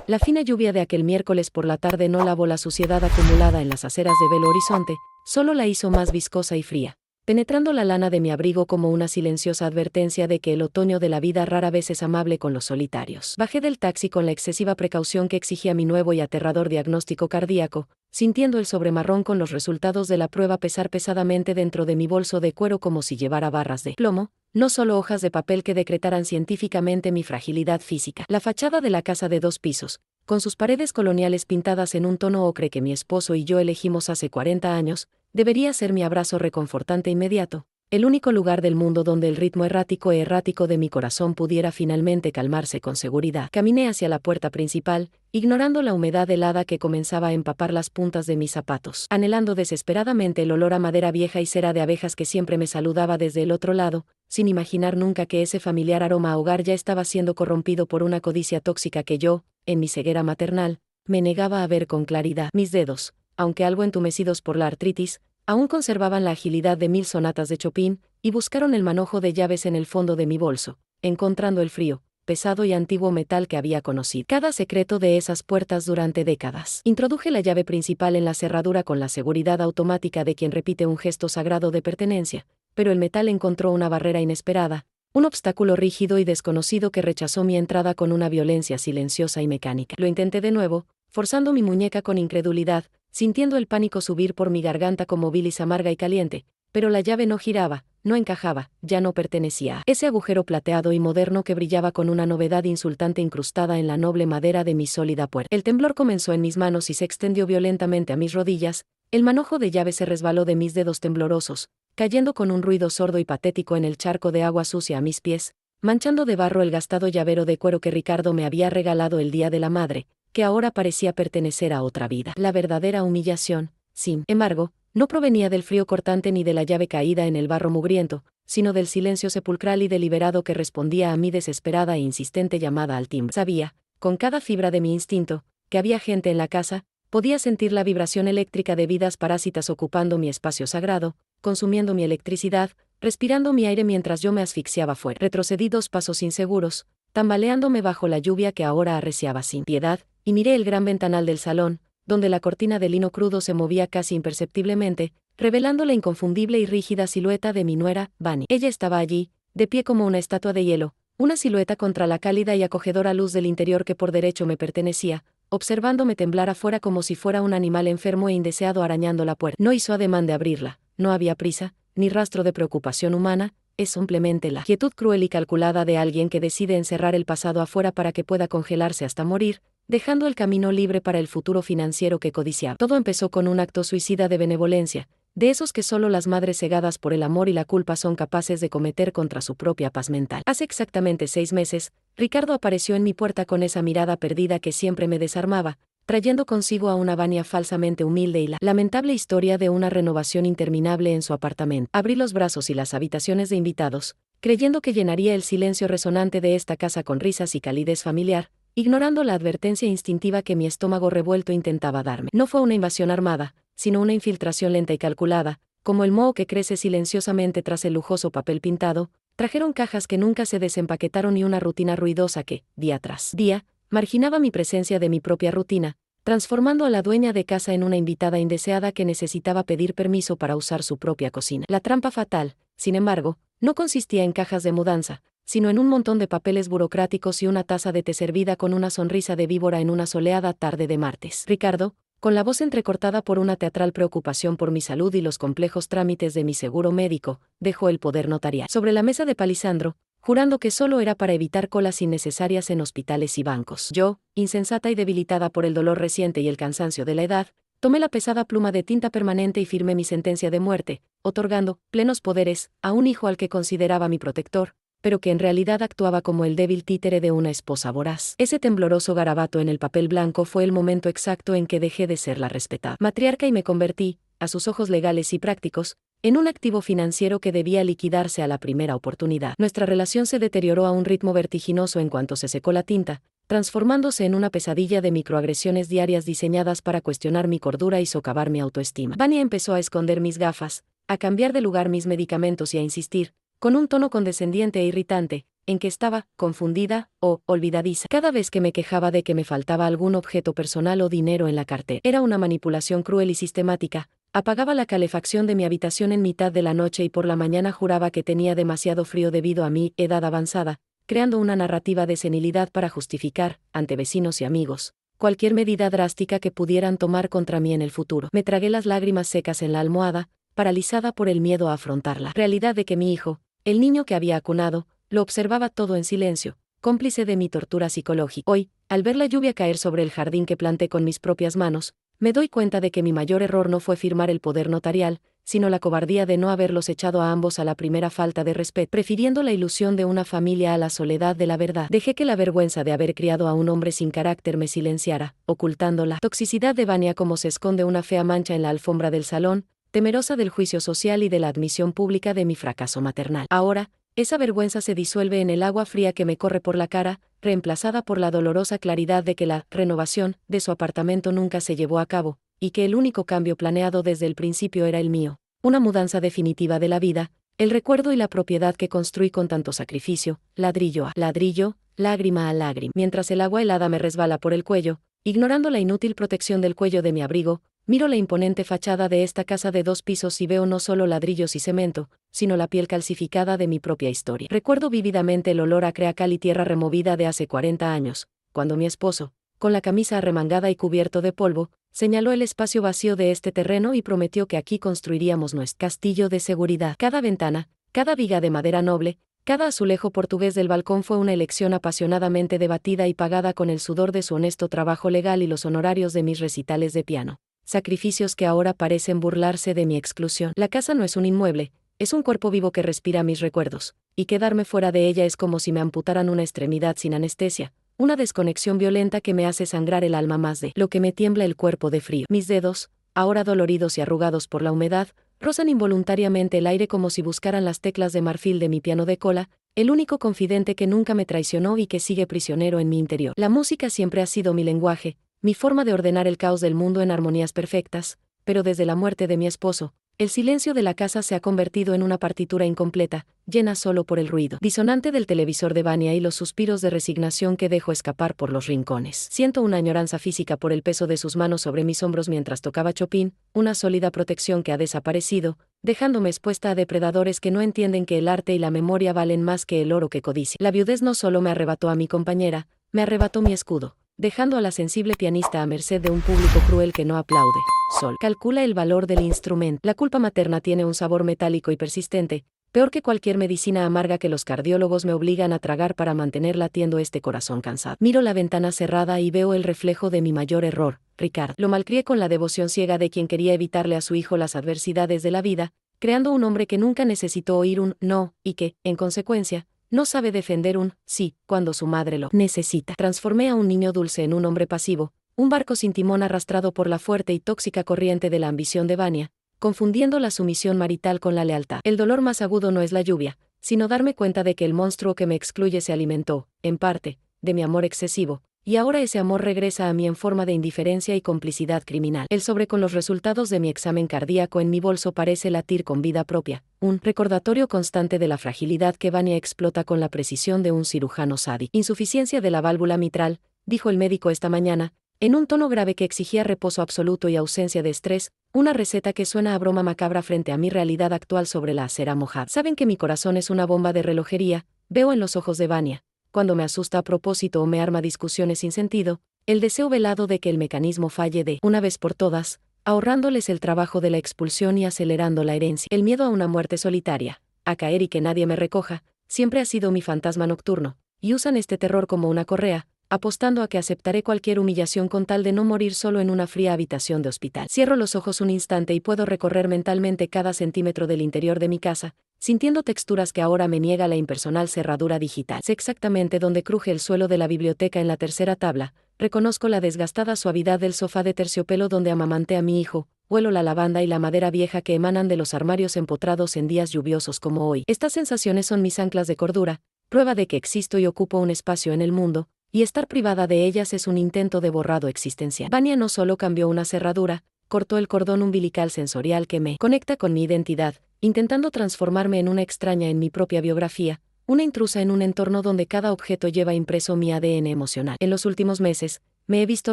La fina lluvia de aquel miércoles por la tarde no lavó la suciedad acumulada en las aceras de Belo Horizonte, solo la hizo más viscosa y fría, penetrando la lana de mi abrigo como una silenciosa advertencia de que el otoño de la vida rara vez es amable con los solitarios. Bajé del taxi con la excesiva precaución que exigía mi nuevo y aterrador diagnóstico cardíaco, sintiendo el sobremarrón con los resultados de la prueba pesar pesadamente dentro de mi bolso de cuero como si llevara barras de plomo, no solo hojas de papel que decretaran científicamente mi fragilidad física. La fachada de la casa de 2 pisos, con sus paredes coloniales pintadas en un tono ocre que mi esposo y yo elegimos hace 40 años, debería ser mi abrazo reconfortante inmediato, el único lugar del mundo donde el ritmo errático de mi corazón pudiera finalmente calmarse con seguridad. Caminé hacia la puerta principal, ignorando la humedad helada que comenzaba a empapar las puntas de mis zapatos, anhelando desesperadamente el olor a madera vieja y cera de abejas que siempre me saludaba desde el otro lado, sin imaginar nunca que ese familiar aroma a hogar ya estaba siendo corrompido por una codicia tóxica que yo, en mi ceguera maternal, me negaba a ver con claridad. Mis dedos, aunque algo entumecidos por la artritis, aún conservaban la agilidad de 1000 sonatas de Chopin, y buscaron el manojo de llaves en el fondo de mi bolso, encontrando el frío, pesado y antiguo metal que había conocido cada secreto de esas puertas durante décadas. Introduje la llave principal en la cerradura con la seguridad automática de quien repite un gesto sagrado de pertenencia, pero el metal encontró una barrera inesperada, un obstáculo rígido y desconocido que rechazó mi entrada con una violencia silenciosa y mecánica. Lo intenté de nuevo, forzando mi muñeca con incredulidad, sintiendo el pánico subir por mi garganta como bilis amarga y caliente, pero la llave no giraba, no encajaba, ya no pertenecía a ese agujero plateado y moderno que brillaba con una novedad insultante incrustada en la noble madera de mi sólida puerta. El temblor comenzó en mis manos y se extendió violentamente a mis rodillas, el manojo de llave se resbaló de mis dedos temblorosos, cayendo con un ruido sordo y patético en el charco de agua sucia a mis pies, manchando de barro el gastado llavero de cuero que Ricardo me había regalado el día de la madre, que ahora parecía pertenecer a otra vida. La verdadera humillación, sin embargo, no provenía del frío cortante ni de la llave caída en el barro mugriento, sino del silencio sepulcral y deliberado que respondía a mi desesperada e insistente llamada al timbre. Sabía, con cada fibra de mi instinto, que había gente en la casa, podía sentir la vibración eléctrica de vidas parásitas ocupando mi espacio sagrado, consumiendo mi electricidad, respirando mi aire mientras yo me asfixiaba fuera. Retrocedí 2 pasos inseguros, tambaleándome bajo la lluvia que ahora arreciaba sin piedad, y miré el gran ventanal del salón, donde la cortina de lino crudo se movía casi imperceptiblemente, revelando la inconfundible y rígida silueta de mi nuera, Vani. Ella estaba allí, de pie como una estatua de hielo, una silueta contra la cálida y acogedora luz del interior que por derecho me pertenecía, observándome temblar afuera como si fuera un animal enfermo e indeseado arañando la puerta. No hizo ademán de abrirla, no había prisa, ni rastro de preocupación humana, es simplemente la quietud cruel y calculada de alguien que decide encerrar el pasado afuera para que pueda congelarse hasta morir, dejando el camino libre para el futuro financiero que codiciaba. Todo empezó con un acto suicida de benevolencia, de esos que solo las madres cegadas por el amor y la culpa son capaces de cometer contra su propia paz mental. Hace exactamente 6 meses, Ricardo apareció en mi puerta con esa mirada perdida que siempre me desarmaba, trayendo consigo a una Vania falsamente humilde y la lamentable historia de una renovación interminable en su apartamento. Abrí los brazos y las habitaciones de invitados, creyendo que llenaría el silencio resonante de esta casa con risas y calidez familiar, ignorando la advertencia instintiva que mi estómago revuelto intentaba darme. No fue una invasión armada, sino una infiltración lenta y calculada, como el moho que crece silenciosamente tras el lujoso papel pintado. Trajeron cajas que nunca se desempaquetaron y una rutina ruidosa que, día tras día, marginaba mi presencia de mi propia rutina, transformando a la dueña de casa en una invitada indeseada que necesitaba pedir permiso para usar su propia cocina. La trampa fatal, sin embargo, no consistía en cajas de mudanza, sino en un montón de papeles burocráticos y una taza de té servida con una sonrisa de víbora en una soleada tarde de martes. Ricardo, con la voz entrecortada por una teatral preocupación por mi salud y los complejos trámites de mi seguro médico, dejó el poder notarial sobre la mesa de Palisandro, jurando que solo era para evitar colas innecesarias en hospitales y bancos. Yo, insensata y debilitada por el dolor reciente y el cansancio de la edad, tomé la pesada pluma de tinta permanente y firmé mi sentencia de muerte, otorgando plenos poderes a un hijo al que consideraba mi protector, pero que en realidad actuaba como el débil títere de una esposa voraz. Ese tembloroso garabato en el papel blanco fue el momento exacto en que dejé de ser la respetada matriarca y me convertí, a sus ojos legales y prácticos, en un activo financiero que debía liquidarse a la primera oportunidad. Nuestra relación se deterioró a un ritmo vertiginoso en cuanto se secó la tinta, transformándose en una pesadilla de microagresiones diarias diseñadas para cuestionar mi cordura y socavar mi autoestima. Vania empezó a esconder mis gafas, a cambiar de lugar mis medicamentos y a insistir, con un tono condescendiente e irritante, en que estaba confundida o olvidadiza. Cada vez que me quejaba de que me faltaba algún objeto personal o dinero en la cartera, era una manipulación cruel y sistemática. Apagaba la calefacción de mi habitación en mitad de la noche y por la mañana juraba que tenía demasiado frío debido a mi edad avanzada, creando una narrativa de senilidad para justificar, ante vecinos y amigos, cualquier medida drástica que pudieran tomar contra mí en el futuro. Me tragué las lágrimas secas en la almohada, paralizada por el miedo a afrontar la realidad de que mi hijo, el niño que había acunado, lo observaba todo en silencio, cómplice de mi tortura psicológica. Hoy, al ver la lluvia caer sobre el jardín que planté con mis propias manos, me doy cuenta de que mi mayor error no fue firmar el poder notarial, sino la cobardía de no haberlos echado a ambos a la primera falta de respeto, prefiriendo la ilusión de una familia a la soledad de la verdad. Dejé que la vergüenza de haber criado a un hombre sin carácter me silenciara, ocultando la toxicidad de Vania como se esconde una fea mancha en la alfombra del salón, temerosa del juicio social y de la admisión pública de mi fracaso maternal. Ahora, esa vergüenza se disuelve en el agua fría que me corre por la cara, reemplazada por la dolorosa claridad de que la renovación de su apartamento nunca se llevó a cabo, y que el único cambio planeado desde el principio era el mío, una mudanza definitiva de la vida, el recuerdo y la propiedad que construí con tanto sacrificio, ladrillo a ladrillo, lágrima a lágrima. Mientras el agua helada me resbala por el cuello, ignorando la inútil protección del cuello de mi abrigo, miro la imponente fachada de esta casa de 2 pisos y veo no solo ladrillos y cemento, sino la piel calcificada de mi propia historia. Recuerdo vívidamente el olor a creacal y tierra removida de hace 40 años, cuando mi esposo, con la camisa arremangada y cubierto de polvo, señaló el espacio vacío de este terreno y prometió que aquí construiríamos nuestro castillo de seguridad. Cada ventana, cada viga de madera noble, cada azulejo portugués del balcón fue una elección apasionadamente debatida y pagada con el sudor de su honesto trabajo legal y los honorarios de mis recitales de piano. Sacrificios que ahora parecen burlarse de mi exclusión. La casa no es un inmueble, es un cuerpo vivo que respira mis recuerdos, y quedarme fuera de ella es como si me amputaran una extremidad sin anestesia, una desconexión violenta que me hace sangrar el alma más de lo que me tiembla el cuerpo de frío. Mis dedos, ahora doloridos y arrugados por la humedad, rozan involuntariamente el aire como si buscaran las teclas de marfil de mi piano de cola, el único confidente que nunca me traicionó y que sigue prisionero en mi interior. La música siempre ha sido mi lenguaje, mi forma de ordenar el caos del mundo en armonías perfectas, pero desde la muerte de mi esposo, el silencio de la casa se ha convertido en una partitura incompleta, llena solo por el ruido disonante del televisor de Vania y los suspiros de resignación que dejo escapar por los rincones. Siento una añoranza física por el peso de sus manos sobre mis hombros mientras tocaba Chopin, una sólida protección que ha desaparecido, dejándome expuesta a depredadores que no entienden que el arte y la memoria valen más que el oro que codicia. La viudez no solo me arrebató a mi compañera, me arrebató mi escudo, dejando a la sensible pianista a merced de un público cruel que no aplaude. Sol. Calcula el valor del instrumento. La culpa materna tiene un sabor metálico y persistente, peor que cualquier medicina amarga que los cardiólogos me obligan a tragar para mantener latiendo este corazón cansado. Miro la ventana cerrada y veo el reflejo de mi mayor error, Ricardo. Lo malcrié con la devoción ciega de quien quería evitarle a su hijo las adversidades de la vida, creando un hombre que nunca necesitó oír un no, y que, en consecuencia, no sabe defender un sí cuando su madre lo necesita. Transformé a un niño dulce en un hombre pasivo, un barco sin timón arrastrado por la fuerte y tóxica corriente de la ambición de Vania, confundiendo la sumisión marital con la lealtad. El dolor más agudo no es la lluvia, sino darme cuenta de que el monstruo que me excluye se alimentó, en parte, de mi amor excesivo, y ahora ese amor regresa a mí en forma de indiferencia y complicidad criminal. El sobre con los resultados de mi examen cardíaco en mi bolso parece latir con vida propia, un recordatorio constante de la fragilidad que Vania explota con la precisión de un cirujano sádico. Insuficiencia de la válvula mitral, dijo el médico esta mañana, en un tono grave que exigía reposo absoluto y ausencia de estrés, una receta que suena a broma macabra frente a mi realidad actual sobre la acera mojada. Saben que mi corazón es una bomba de relojería, veo en los ojos de Vania, cuando me asusta a propósito o me arma discusiones sin sentido, el deseo velado de que el mecanismo falle de una vez por todas, ahorrándoles el trabajo de la expulsión y acelerando la herencia. El miedo a una muerte solitaria, a caer y que nadie me recoja, siempre ha sido mi fantasma nocturno, y usan este terror como una correa, apostando a que aceptaré cualquier humillación con tal de no morir solo en una fría habitación de hospital. Cierro los ojos un instante y puedo recorrer mentalmente cada centímetro del interior de mi casa, sintiendo texturas que ahora me niega la impersonal cerradura digital. Sé exactamente dónde cruje el suelo de la biblioteca en la tercera tabla, reconozco la desgastada suavidad del sofá de terciopelo donde amamanté a mi hijo, huelo la lavanda y la madera vieja que emanan de los armarios empotrados en días lluviosos como hoy. Estas sensaciones son mis anclas de cordura, prueba de que existo y ocupo un espacio en el mundo, y estar privada de ellas es un intento de borrado existencial. Vania no solo cambió una cerradura, cortó el cordón umbilical sensorial que me conecta con mi identidad, intentando transformarme en una extraña en mi propia biografía, una intrusa en un entorno donde cada objeto lleva impreso mi ADN emocional. En los últimos meses, me he visto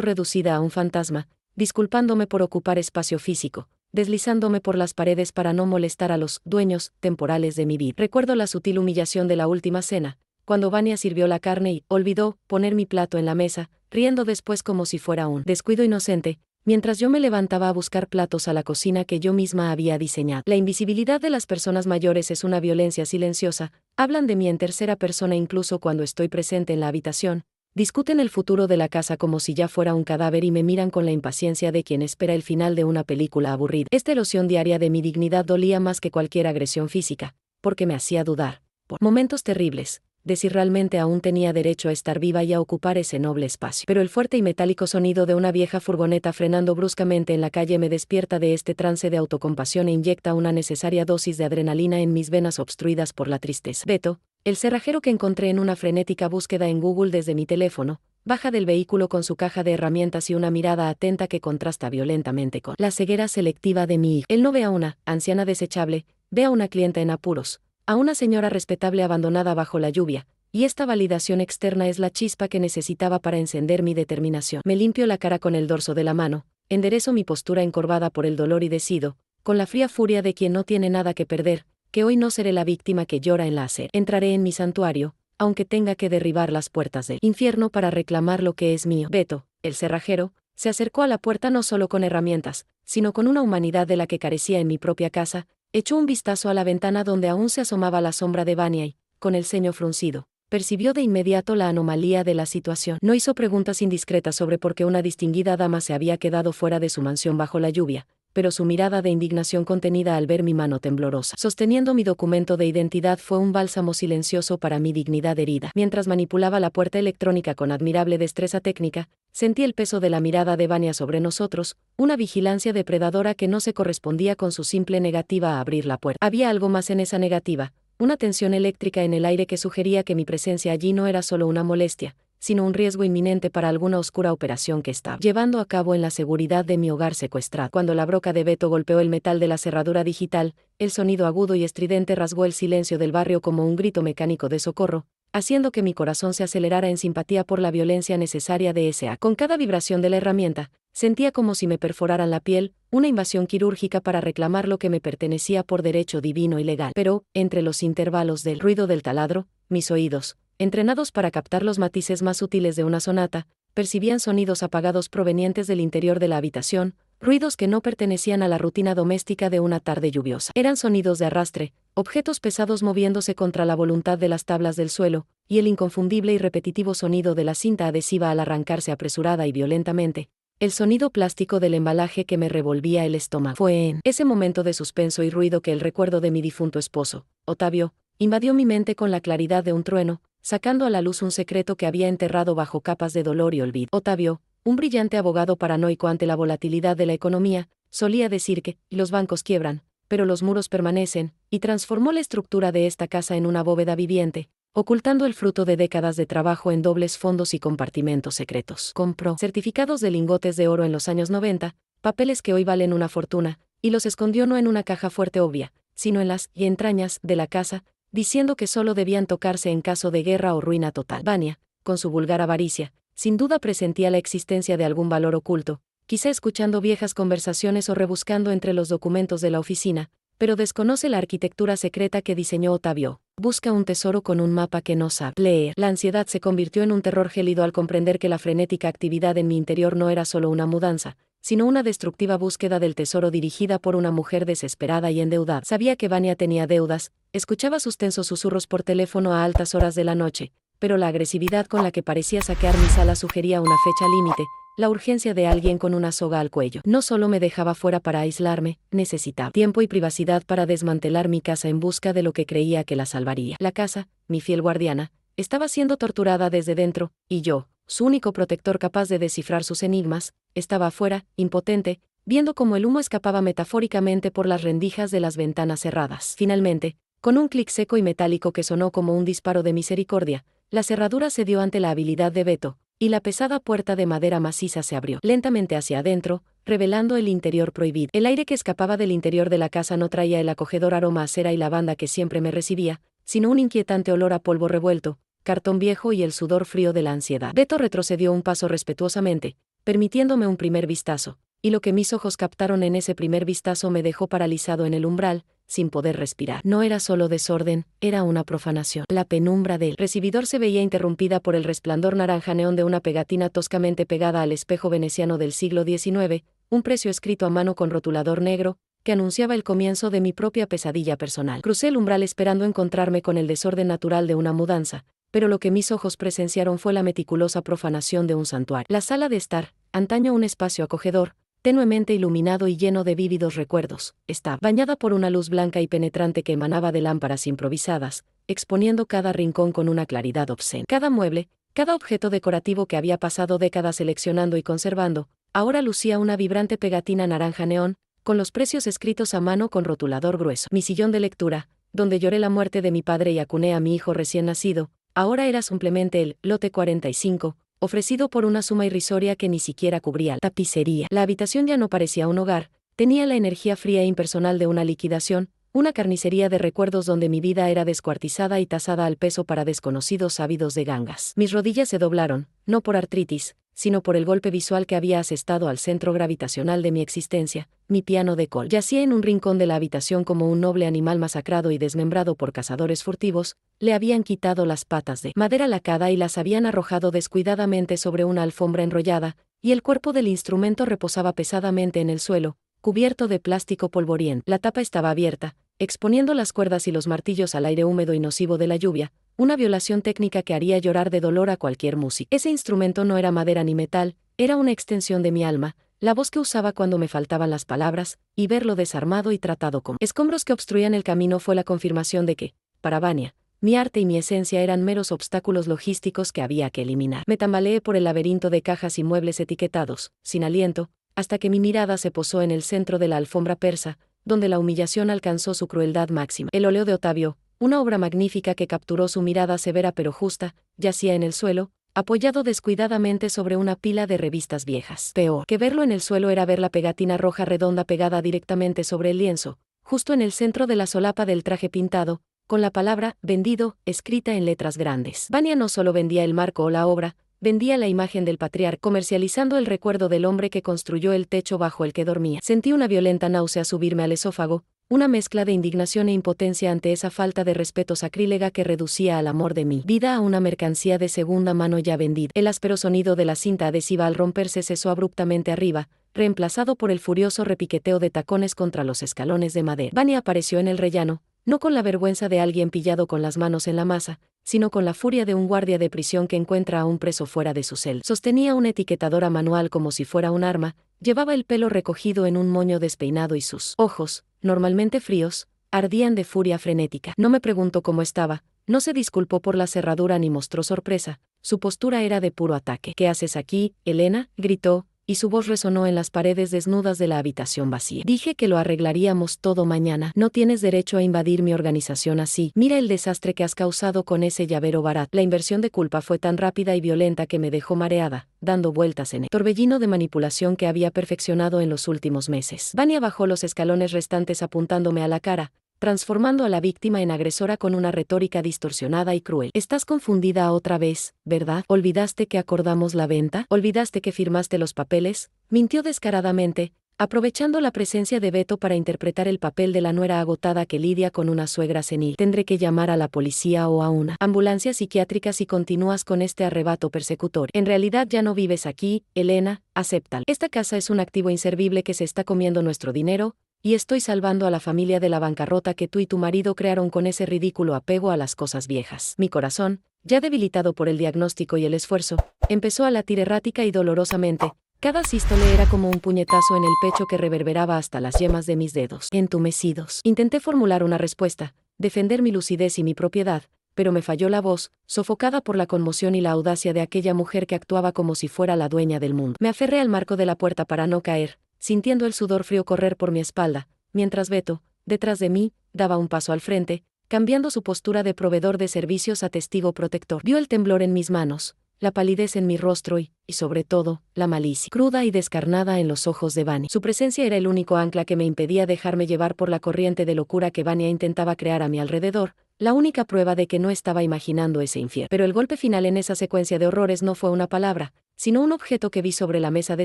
reducida a un fantasma, disculpándome por ocupar espacio físico, deslizándome por las paredes para no molestar a los dueños temporales de mi vida. Recuerdo la sutil humillación de la última cena, cuando Vania sirvió la carne y olvidó poner mi plato en la mesa, riendo después como si fuera un descuido inocente, mientras yo me levantaba a buscar platos a la cocina que yo misma había diseñado. La invisibilidad de las personas mayores es una violencia silenciosa, hablan de mí en tercera persona incluso cuando estoy presente en la habitación, discuten el futuro de la casa como si ya fuera un cadáver y me miran con la impaciencia de quien espera el final de una película aburrida. Esta erosión diaria de mi dignidad dolía más que cualquier agresión física, porque me hacía dudar, por momentos terribles, de si realmente aún tenía derecho a estar viva y a ocupar ese noble espacio. Pero el fuerte y metálico sonido de una vieja furgoneta frenando bruscamente en la calle me despierta de este trance de autocompasión e inyecta una necesaria dosis de adrenalina en mis venas obstruidas por la tristeza. Beto, el cerrajero que encontré en una frenética búsqueda en Google desde mi teléfono, baja del vehículo con su caja de herramientas y una mirada atenta que contrasta violentamente con la ceguera selectiva de mi hijo. Él no ve a una anciana desechable, ve a una clienta en apuros, a una señora respetable abandonada bajo la lluvia, y esta validación externa es la chispa que necesitaba para encender mi determinación. Me limpio la cara con el dorso de la mano, enderezo mi postura encorvada por el dolor y decido, con la fría furia de quien no tiene nada que perder, que hoy no seré la víctima que llora en la acera. Entraré en mi santuario, aunque tenga que derribar las puertas del infierno para reclamar lo que es mío. Beto, el cerrajero, se acercó a la puerta no solo con herramientas, sino con una humanidad de la que carecía en mi propia casa. Echó un vistazo a la ventana donde aún se asomaba la sombra de Vania y, con el ceño fruncido, percibió de inmediato la anomalía de la situación. No hizo preguntas indiscretas sobre por qué una distinguida dama se había quedado fuera de su mansión bajo la lluvia, pero su mirada de indignación contenida al ver mi mano temblorosa sosteniendo mi documento de identidad fue un bálsamo silencioso para mi dignidad herida. Mientras manipulaba la puerta electrónica con admirable destreza técnica, sentí el peso de la mirada de Vania sobre nosotros, una vigilancia depredadora que no se correspondía con su simple negativa a abrir la puerta. Había algo más en esa negativa, una tensión eléctrica en el aire que sugería que mi presencia allí no era solo una molestia, sino un riesgo inminente para alguna oscura operación que estaba llevando a cabo en la seguridad de mi hogar secuestrado. Cuando la broca de Beto golpeó el metal de la cerradura digital, el sonido agudo y estridente rasgó el silencio del barrio como un grito mecánico de socorro, haciendo que mi corazón se acelerara en simpatía por la violencia necesaria de ese acto. Con cada vibración de la herramienta, sentía como si me perforaran la piel, una invasión quirúrgica para reclamar lo que me pertenecía por derecho divino y legal. Pero, entre los intervalos del ruido del taladro, mis oídos, entrenados para captar los matices más sutiles de una sonata, percibían sonidos apagados provenientes del interior de la habitación, ruidos que no pertenecían a la rutina doméstica de una tarde lluviosa. Eran sonidos de arrastre, objetos pesados moviéndose contra la voluntad de las tablas del suelo, y el inconfundible y repetitivo sonido de la cinta adhesiva al arrancarse apresurada y violentamente, el sonido plástico del embalaje que me revolvía el estómago. Fue en ese momento de suspenso y ruido que el recuerdo de mi difunto esposo, Otavio, invadió mi mente con la claridad de un trueno, sacando a la luz un secreto que había enterrado bajo capas de dolor y olvido. Otavio, un brillante abogado paranoico ante la volatilidad de la economía, solía decir que los bancos quiebran, pero los muros permanecen, y transformó la estructura de esta casa en una bóveda viviente, ocultando el fruto de décadas de trabajo en dobles fondos y compartimentos secretos. Compró certificados de lingotes de oro en los años 90, papeles que hoy valen una fortuna, y los escondió no en una caja fuerte obvia, sino en las entrañas de la casa, diciendo que solo debían tocarse en caso de guerra o ruina total. Vania, con su vulgar avaricia, sin duda presentía la existencia de algún valor oculto, quizá escuchando viejas conversaciones o rebuscando entre los documentos de la oficina, pero desconoce la arquitectura secreta que diseñó Otavio. Busca un tesoro con un mapa que no sabe leer. La ansiedad se convirtió en un terror gélido al comprender que la frenética actividad en mi interior no era solo una mudanza, sino una destructiva búsqueda del tesoro dirigida por una mujer desesperada y endeudada. Sabía que Vania tenía deudas, escuchaba sus tensos susurros por teléfono a altas horas de la noche, pero la agresividad con la que parecía saquear mi sala sugería una fecha límite, la urgencia de alguien con una soga al cuello. No solo me dejaba fuera para aislarme, necesitaba tiempo y privacidad para desmantelar mi casa en busca de lo que creía que la salvaría. La casa, mi fiel guardiana, estaba siendo torturada desde dentro, y yo, su único protector capaz de descifrar sus enigmas, estaba afuera, impotente, viendo cómo el humo escapaba metafóricamente por las rendijas de las ventanas cerradas. Finalmente, con un clic seco y metálico que sonó como un disparo de misericordia, la cerradura cedió ante la habilidad de Beto, y la pesada puerta de madera maciza se abrió lentamente hacia adentro, revelando el interior prohibido. El aire que escapaba del interior de la casa no traía el acogedor aroma a cera y lavanda que siempre me recibía, sino un inquietante olor a polvo revuelto, cartón viejo y el sudor frío de la ansiedad. Beto retrocedió un paso respetuosamente, permitiéndome un primer vistazo, y lo que mis ojos captaron en ese primer vistazo me dejó paralizado en el umbral, sin poder respirar. No era solo desorden, era una profanación. La penumbra del recibidor se veía interrumpida por el resplandor naranja neón de una pegatina toscamente pegada al espejo veneciano del siglo XIX, un precio escrito a mano con rotulador negro, que anunciaba el comienzo de mi propia pesadilla personal. Crucé el umbral esperando encontrarme con el desorden natural de una mudanza, pero lo que mis ojos presenciaron fue la meticulosa profanación de un santuario. La sala de estar, antaño un espacio acogedor, tenuemente iluminado y lleno de vívidos recuerdos, estaba bañada por una luz blanca y penetrante que emanaba de lámparas improvisadas, exponiendo cada rincón con una claridad obscena. Cada mueble, cada objeto decorativo que había pasado décadas seleccionando y conservando, ahora lucía una vibrante pegatina naranja neón, con los precios escritos a mano con rotulador grueso. Mi sillón de lectura, donde lloré la muerte de mi padre y acuné a mi hijo recién nacido, ahora era simplemente el lote 45, ofrecido por una suma irrisoria que ni siquiera cubría la tapicería. La habitación ya no parecía un hogar, tenía la energía fría e impersonal de una liquidación, una carnicería de recuerdos donde mi vida era descuartizada y tasada al peso para desconocidos ávidos de gangas. Mis rodillas se doblaron, no por artritis, sino por el golpe visual que había asestado al centro gravitacional de mi existencia, mi piano de col. Yacía en un rincón de la habitación como un noble animal masacrado y desmembrado por cazadores furtivos, le habían quitado las patas de madera lacada y las habían arrojado descuidadamente sobre una alfombra enrollada, y el cuerpo del instrumento reposaba pesadamente en el suelo, cubierto de plástico polvoriento. La tapa estaba abierta, exponiendo las cuerdas y los martillos al aire húmedo y nocivo de la lluvia, una violación técnica que haría llorar de dolor a cualquier músico. Ese instrumento no era madera ni metal, era una extensión de mi alma, la voz que usaba cuando me faltaban las palabras, y verlo desarmado y tratado como escombros que obstruían el camino fue la confirmación de que, para Vania, mi arte y mi esencia eran meros obstáculos logísticos que había que eliminar. Me tambaleé por el laberinto de cajas y muebles etiquetados, sin aliento, hasta que mi mirada se posó en el centro de la alfombra persa, donde la humillación alcanzó su crueldad máxima. El óleo de Ottavio, una obra magnífica que capturó su mirada severa pero justa, yacía en el suelo, apoyado descuidadamente sobre una pila de revistas viejas. Peor que verlo en el suelo era ver la pegatina roja redonda pegada directamente sobre el lienzo, justo en el centro de la solapa del traje pintado, con la palabra «vendido» escrita en letras grandes. Vania no solo vendía el marco o la obra, vendía la imagen del patriarca, comercializando el recuerdo del hombre que construyó el techo bajo el que dormía. Sentí una violenta náusea subirme al esófago, una mezcla de indignación e impotencia ante esa falta de respeto sacrílega que reducía al amor de mi vida a una mercancía de segunda mano ya vendida. El áspero sonido de la cinta adhesiva al romperse cesó abruptamente arriba, reemplazado por el furioso repiqueteo de tacones contra los escalones de madera. Vania apareció en el rellano, no con la vergüenza de alguien pillado con las manos en la masa, sino con la furia de un guardia de prisión que encuentra a un preso fuera de su celda. Sostenía una etiquetadora manual como si fuera un arma, llevaba el pelo recogido en un moño despeinado y sus ojos, normalmente fríos, ardían de furia frenética. No me preguntó cómo estaba, no se disculpó por la cerradura ni mostró sorpresa, su postura era de puro ataque. «¿Qué haces aquí, Elena?», gritó, y su voz resonó en las paredes desnudas de la habitación vacía. «Dije que lo arreglaríamos todo mañana. No tienes derecho a invadir mi organización así. Mira el desastre que has causado con ese llavero barato». La inversión de culpa fue tan rápida y violenta que me dejó mareada, dando vueltas en el torbellino de manipulación que había perfeccionado en los últimos meses. Vania bajó los escalones restantes apuntándome a la cara, transformando a la víctima en agresora con una retórica distorsionada y cruel. «Estás confundida otra vez, ¿verdad? ¿Olvidaste que acordamos la venta? ¿Olvidaste que firmaste los papeles?», mintió descaradamente, aprovechando la presencia de Beto para interpretar el papel de la nuera agotada que lidia con una suegra senil. «Tendré que llamar a la policía o a una ambulancia psiquiátrica si continúas con este arrebato persecutorio. En realidad ya no vives aquí, Elena, acéptalo. Esta casa es un activo inservible que se está comiendo nuestro dinero, y estoy salvando a la familia de la bancarrota que tú y tu marido crearon con ese ridículo apego a las cosas viejas». Mi corazón, ya debilitado por el diagnóstico y el esfuerzo, empezó a latir errática y dolorosamente. Cada sístole era como un puñetazo en el pecho que reverberaba hasta las yemas de mis dedos entumecidos. Intenté formular una respuesta, defender mi lucidez y mi propiedad, pero me falló la voz, sofocada por la conmoción y la audacia de aquella mujer que actuaba como si fuera la dueña del mundo. Me aferré al marco de la puerta para no caer, sintiendo el sudor frío correr por mi espalda, mientras Beto, detrás de mí, daba un paso al frente, cambiando su postura de proveedor de servicios a testigo protector. Vio el temblor en mis manos, la palidez en mi rostro y, sobre todo, la malicia cruda y descarnada en los ojos de Vania. Su presencia era el único ancla que me impedía dejarme llevar por la corriente de locura que Vania intentaba crear a mi alrededor, la única prueba de que no estaba imaginando ese infierno. Pero el golpe final en esa secuencia de horrores no fue una palabra, sino un objeto que vi sobre la mesa de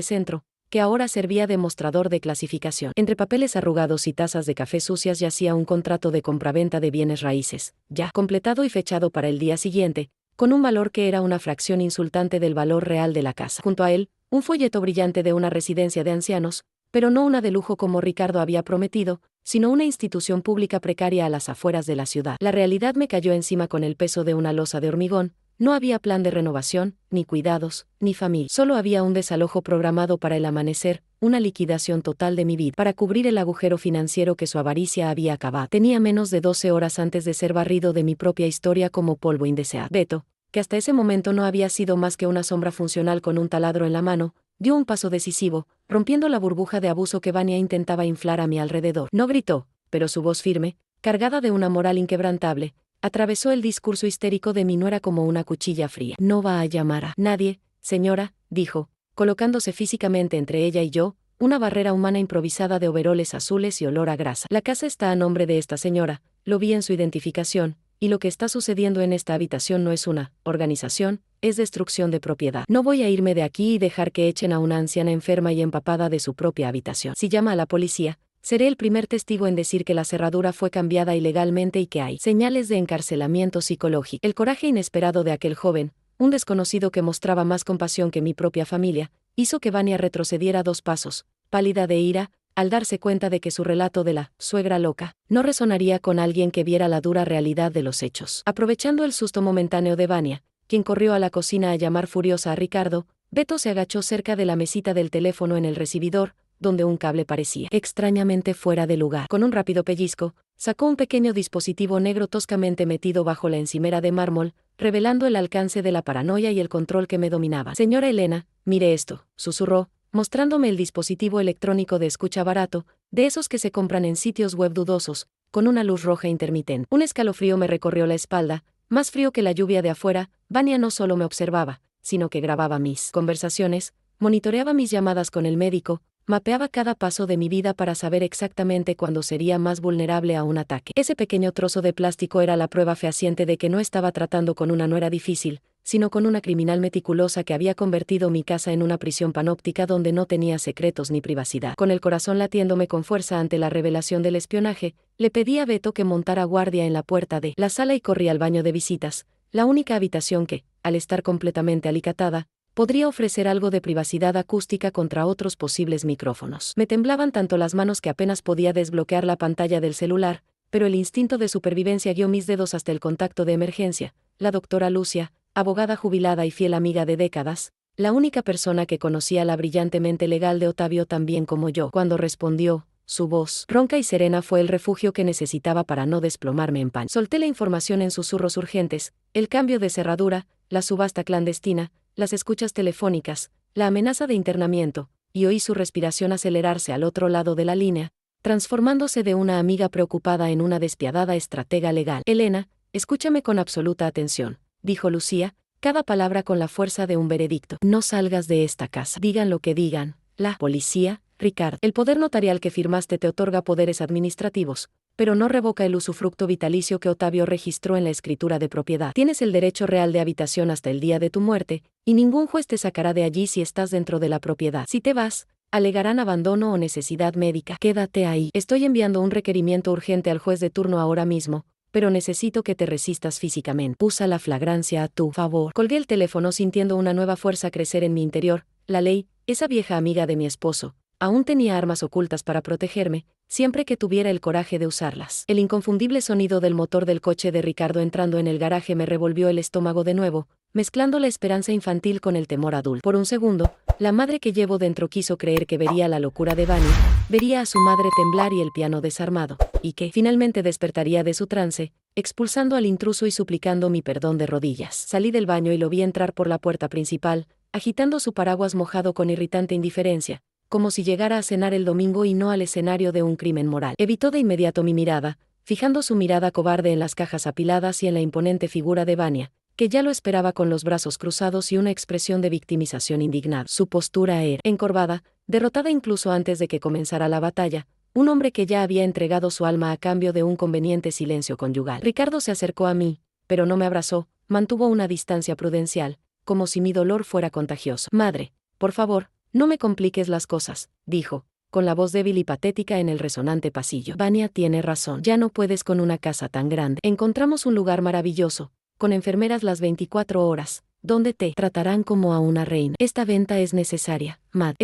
centro, que ahora servía de mostrador de clasificación. Entre papeles arrugados y tazas de café sucias yacía un contrato de compraventa de bienes raíces, ya completado y fechado para el día siguiente, con un valor que era una fracción insultante del valor real de la casa. Junto a él, un folleto brillante de una residencia de ancianos, pero no una de lujo como Ricardo había prometido, sino una institución pública precaria a las afueras de la ciudad. La realidad me cayó encima con el peso de una losa de hormigón. No había plan de renovación, ni cuidados, ni familia. Solo había un desalojo programado para el amanecer, una liquidación total de mi vida, para cubrir el agujero financiero que su avaricia había acabado. Tenía menos de 12 horas antes de ser barrido de mi propia historia como polvo indeseado. Beto, que hasta ese momento no había sido más que una sombra funcional con un taladro en la mano, dio un paso decisivo, rompiendo la burbuja de abuso que Vania intentaba inflar a mi alrededor. No gritó, pero su voz firme, cargada de una moral inquebrantable, atravesó el discurso histérico de mi nuera como una cuchilla fría. No va a llamar a nadie, señora, dijo, colocándose físicamente entre ella y yo, una barrera humana improvisada de overoles azules y olor a grasa. La casa está a nombre de esta señora, lo vi en su identificación, y lo que está sucediendo en esta habitación no es una organización, es destrucción de propiedad. No voy a irme de aquí y dejar que echen a una anciana enferma y empapada de su propia habitación. Si llama a la policía, seré el primer testigo en decir que la cerradura fue cambiada ilegalmente y que hay señales de encarcelamiento psicológico. El coraje inesperado de aquel joven, un desconocido que mostraba más compasión que mi propia familia, hizo que Vania retrocediera 2 pasos, pálida de ira, al darse cuenta de que su relato de la suegra loca no resonaría con alguien que viera la dura realidad de los hechos. Aprovechando el susto momentáneo de Vania, quien corrió a la cocina a llamar furiosa a Ricardo, Beto se agachó cerca de la mesita del teléfono en el recibidor, donde un cable parecía extrañamente fuera de lugar. Con un rápido pellizco, sacó un pequeño dispositivo negro toscamente metido bajo la encimera de mármol, revelando el alcance de la paranoia y el control que me dominaba. Señora Elena, mire esto, susurró, mostrándome el dispositivo electrónico de escucha barato, de esos que se compran en sitios web dudosos, con una luz roja intermitente. Un escalofrío me recorrió la espalda, más frío que la lluvia de afuera. Vania no solo me observaba, sino que grababa mis conversaciones, monitoreaba mis llamadas con el médico, mapeaba cada paso de mi vida para saber exactamente cuándo sería más vulnerable a un ataque. Ese pequeño trozo de plástico era la prueba fehaciente de que no estaba tratando con una nuera difícil, sino con una criminal meticulosa que había convertido mi casa en una prisión panóptica donde no tenía secretos ni privacidad. Con el corazón latiéndome con fuerza ante la revelación del espionaje, le pedí a Beto que montara guardia en la puerta de la sala y corrí al baño de visitas, la única habitación que, al estar completamente alicatada, podría ofrecer algo de privacidad acústica contra otros posibles micrófonos. Me temblaban tanto las manos que apenas podía desbloquear la pantalla del celular, pero el instinto de supervivencia guió mis dedos hasta el contacto de emergencia. La doctora Lucia, abogada jubilada y fiel amiga de décadas, la única persona que conocía la brillante mente legal de Ottavio tan bien como yo. Cuando respondió, su voz, ronca y serena, fue el refugio que necesitaba para no desplomarme en pan. Solté la información en susurros urgentes, el cambio de cerradura, la subasta clandestina, las escuchas telefónicas, la amenaza de internamiento, y oí su respiración acelerarse al otro lado de la línea, transformándose de una amiga preocupada en una despiadada estratega legal. Elena, escúchame con absoluta atención, dijo Lucía, cada palabra con la fuerza de un veredicto. No salgas de esta casa. Digan lo que digan, la policía, Ricardo. El poder notarial que firmaste te otorga poderes administrativos, pero no revoca el usufructo vitalicio que Ottavio registró en la escritura de propiedad. Tienes el derecho real de habitación hasta el día de tu muerte, y ningún juez te sacará de allí si estás dentro de la propiedad. Si te vas, alegarán abandono o necesidad médica. Quédate ahí. Estoy enviando un requerimiento urgente al juez de turno ahora mismo, pero necesito que te resistas físicamente. Usa la flagrancia a tu favor. Colgué el teléfono sintiendo una nueva fuerza crecer en mi interior. La ley, esa vieja amiga de mi esposo, aún tenía armas ocultas para protegerme, siempre que tuviera el coraje de usarlas. El inconfundible sonido del motor del coche de Ricardo entrando en el garaje me revolvió el estómago de nuevo, mezclando la esperanza infantil con el temor adulto. Por un segundo, la madre que llevo dentro quiso creer que vería la locura de Vania, vería a su madre temblar y el piano desarmado, y que finalmente despertaría de su trance, expulsando al intruso y suplicando mi perdón de rodillas. Salí del baño y lo vi entrar por la puerta principal, agitando su paraguas mojado con irritante indiferencia, como si llegara a cenar el domingo y no al escenario de un crimen moral. Evitó de inmediato mi mirada, fijando su mirada cobarde en las cajas apiladas y en la imponente figura de Vania, que ya lo esperaba con los brazos cruzados y una expresión de victimización indignada. Su postura era encorvada, derrotada incluso antes de que comenzara la batalla, un hombre que ya había entregado su alma a cambio de un conveniente silencio conyugal. Ricardo se acercó a mí, pero no me abrazó, mantuvo una distancia prudencial, como si mi dolor fuera contagioso. Madre, por favor, no me compliques las cosas, dijo, con la voz débil y patética en el resonante pasillo. Vania tiene razón. Ya no puedes con una casa tan grande. Encontramos un lugar maravilloso, con enfermeras las 24 horas, donde te tratarán como a una reina. Esta venta es necesaria, Mad.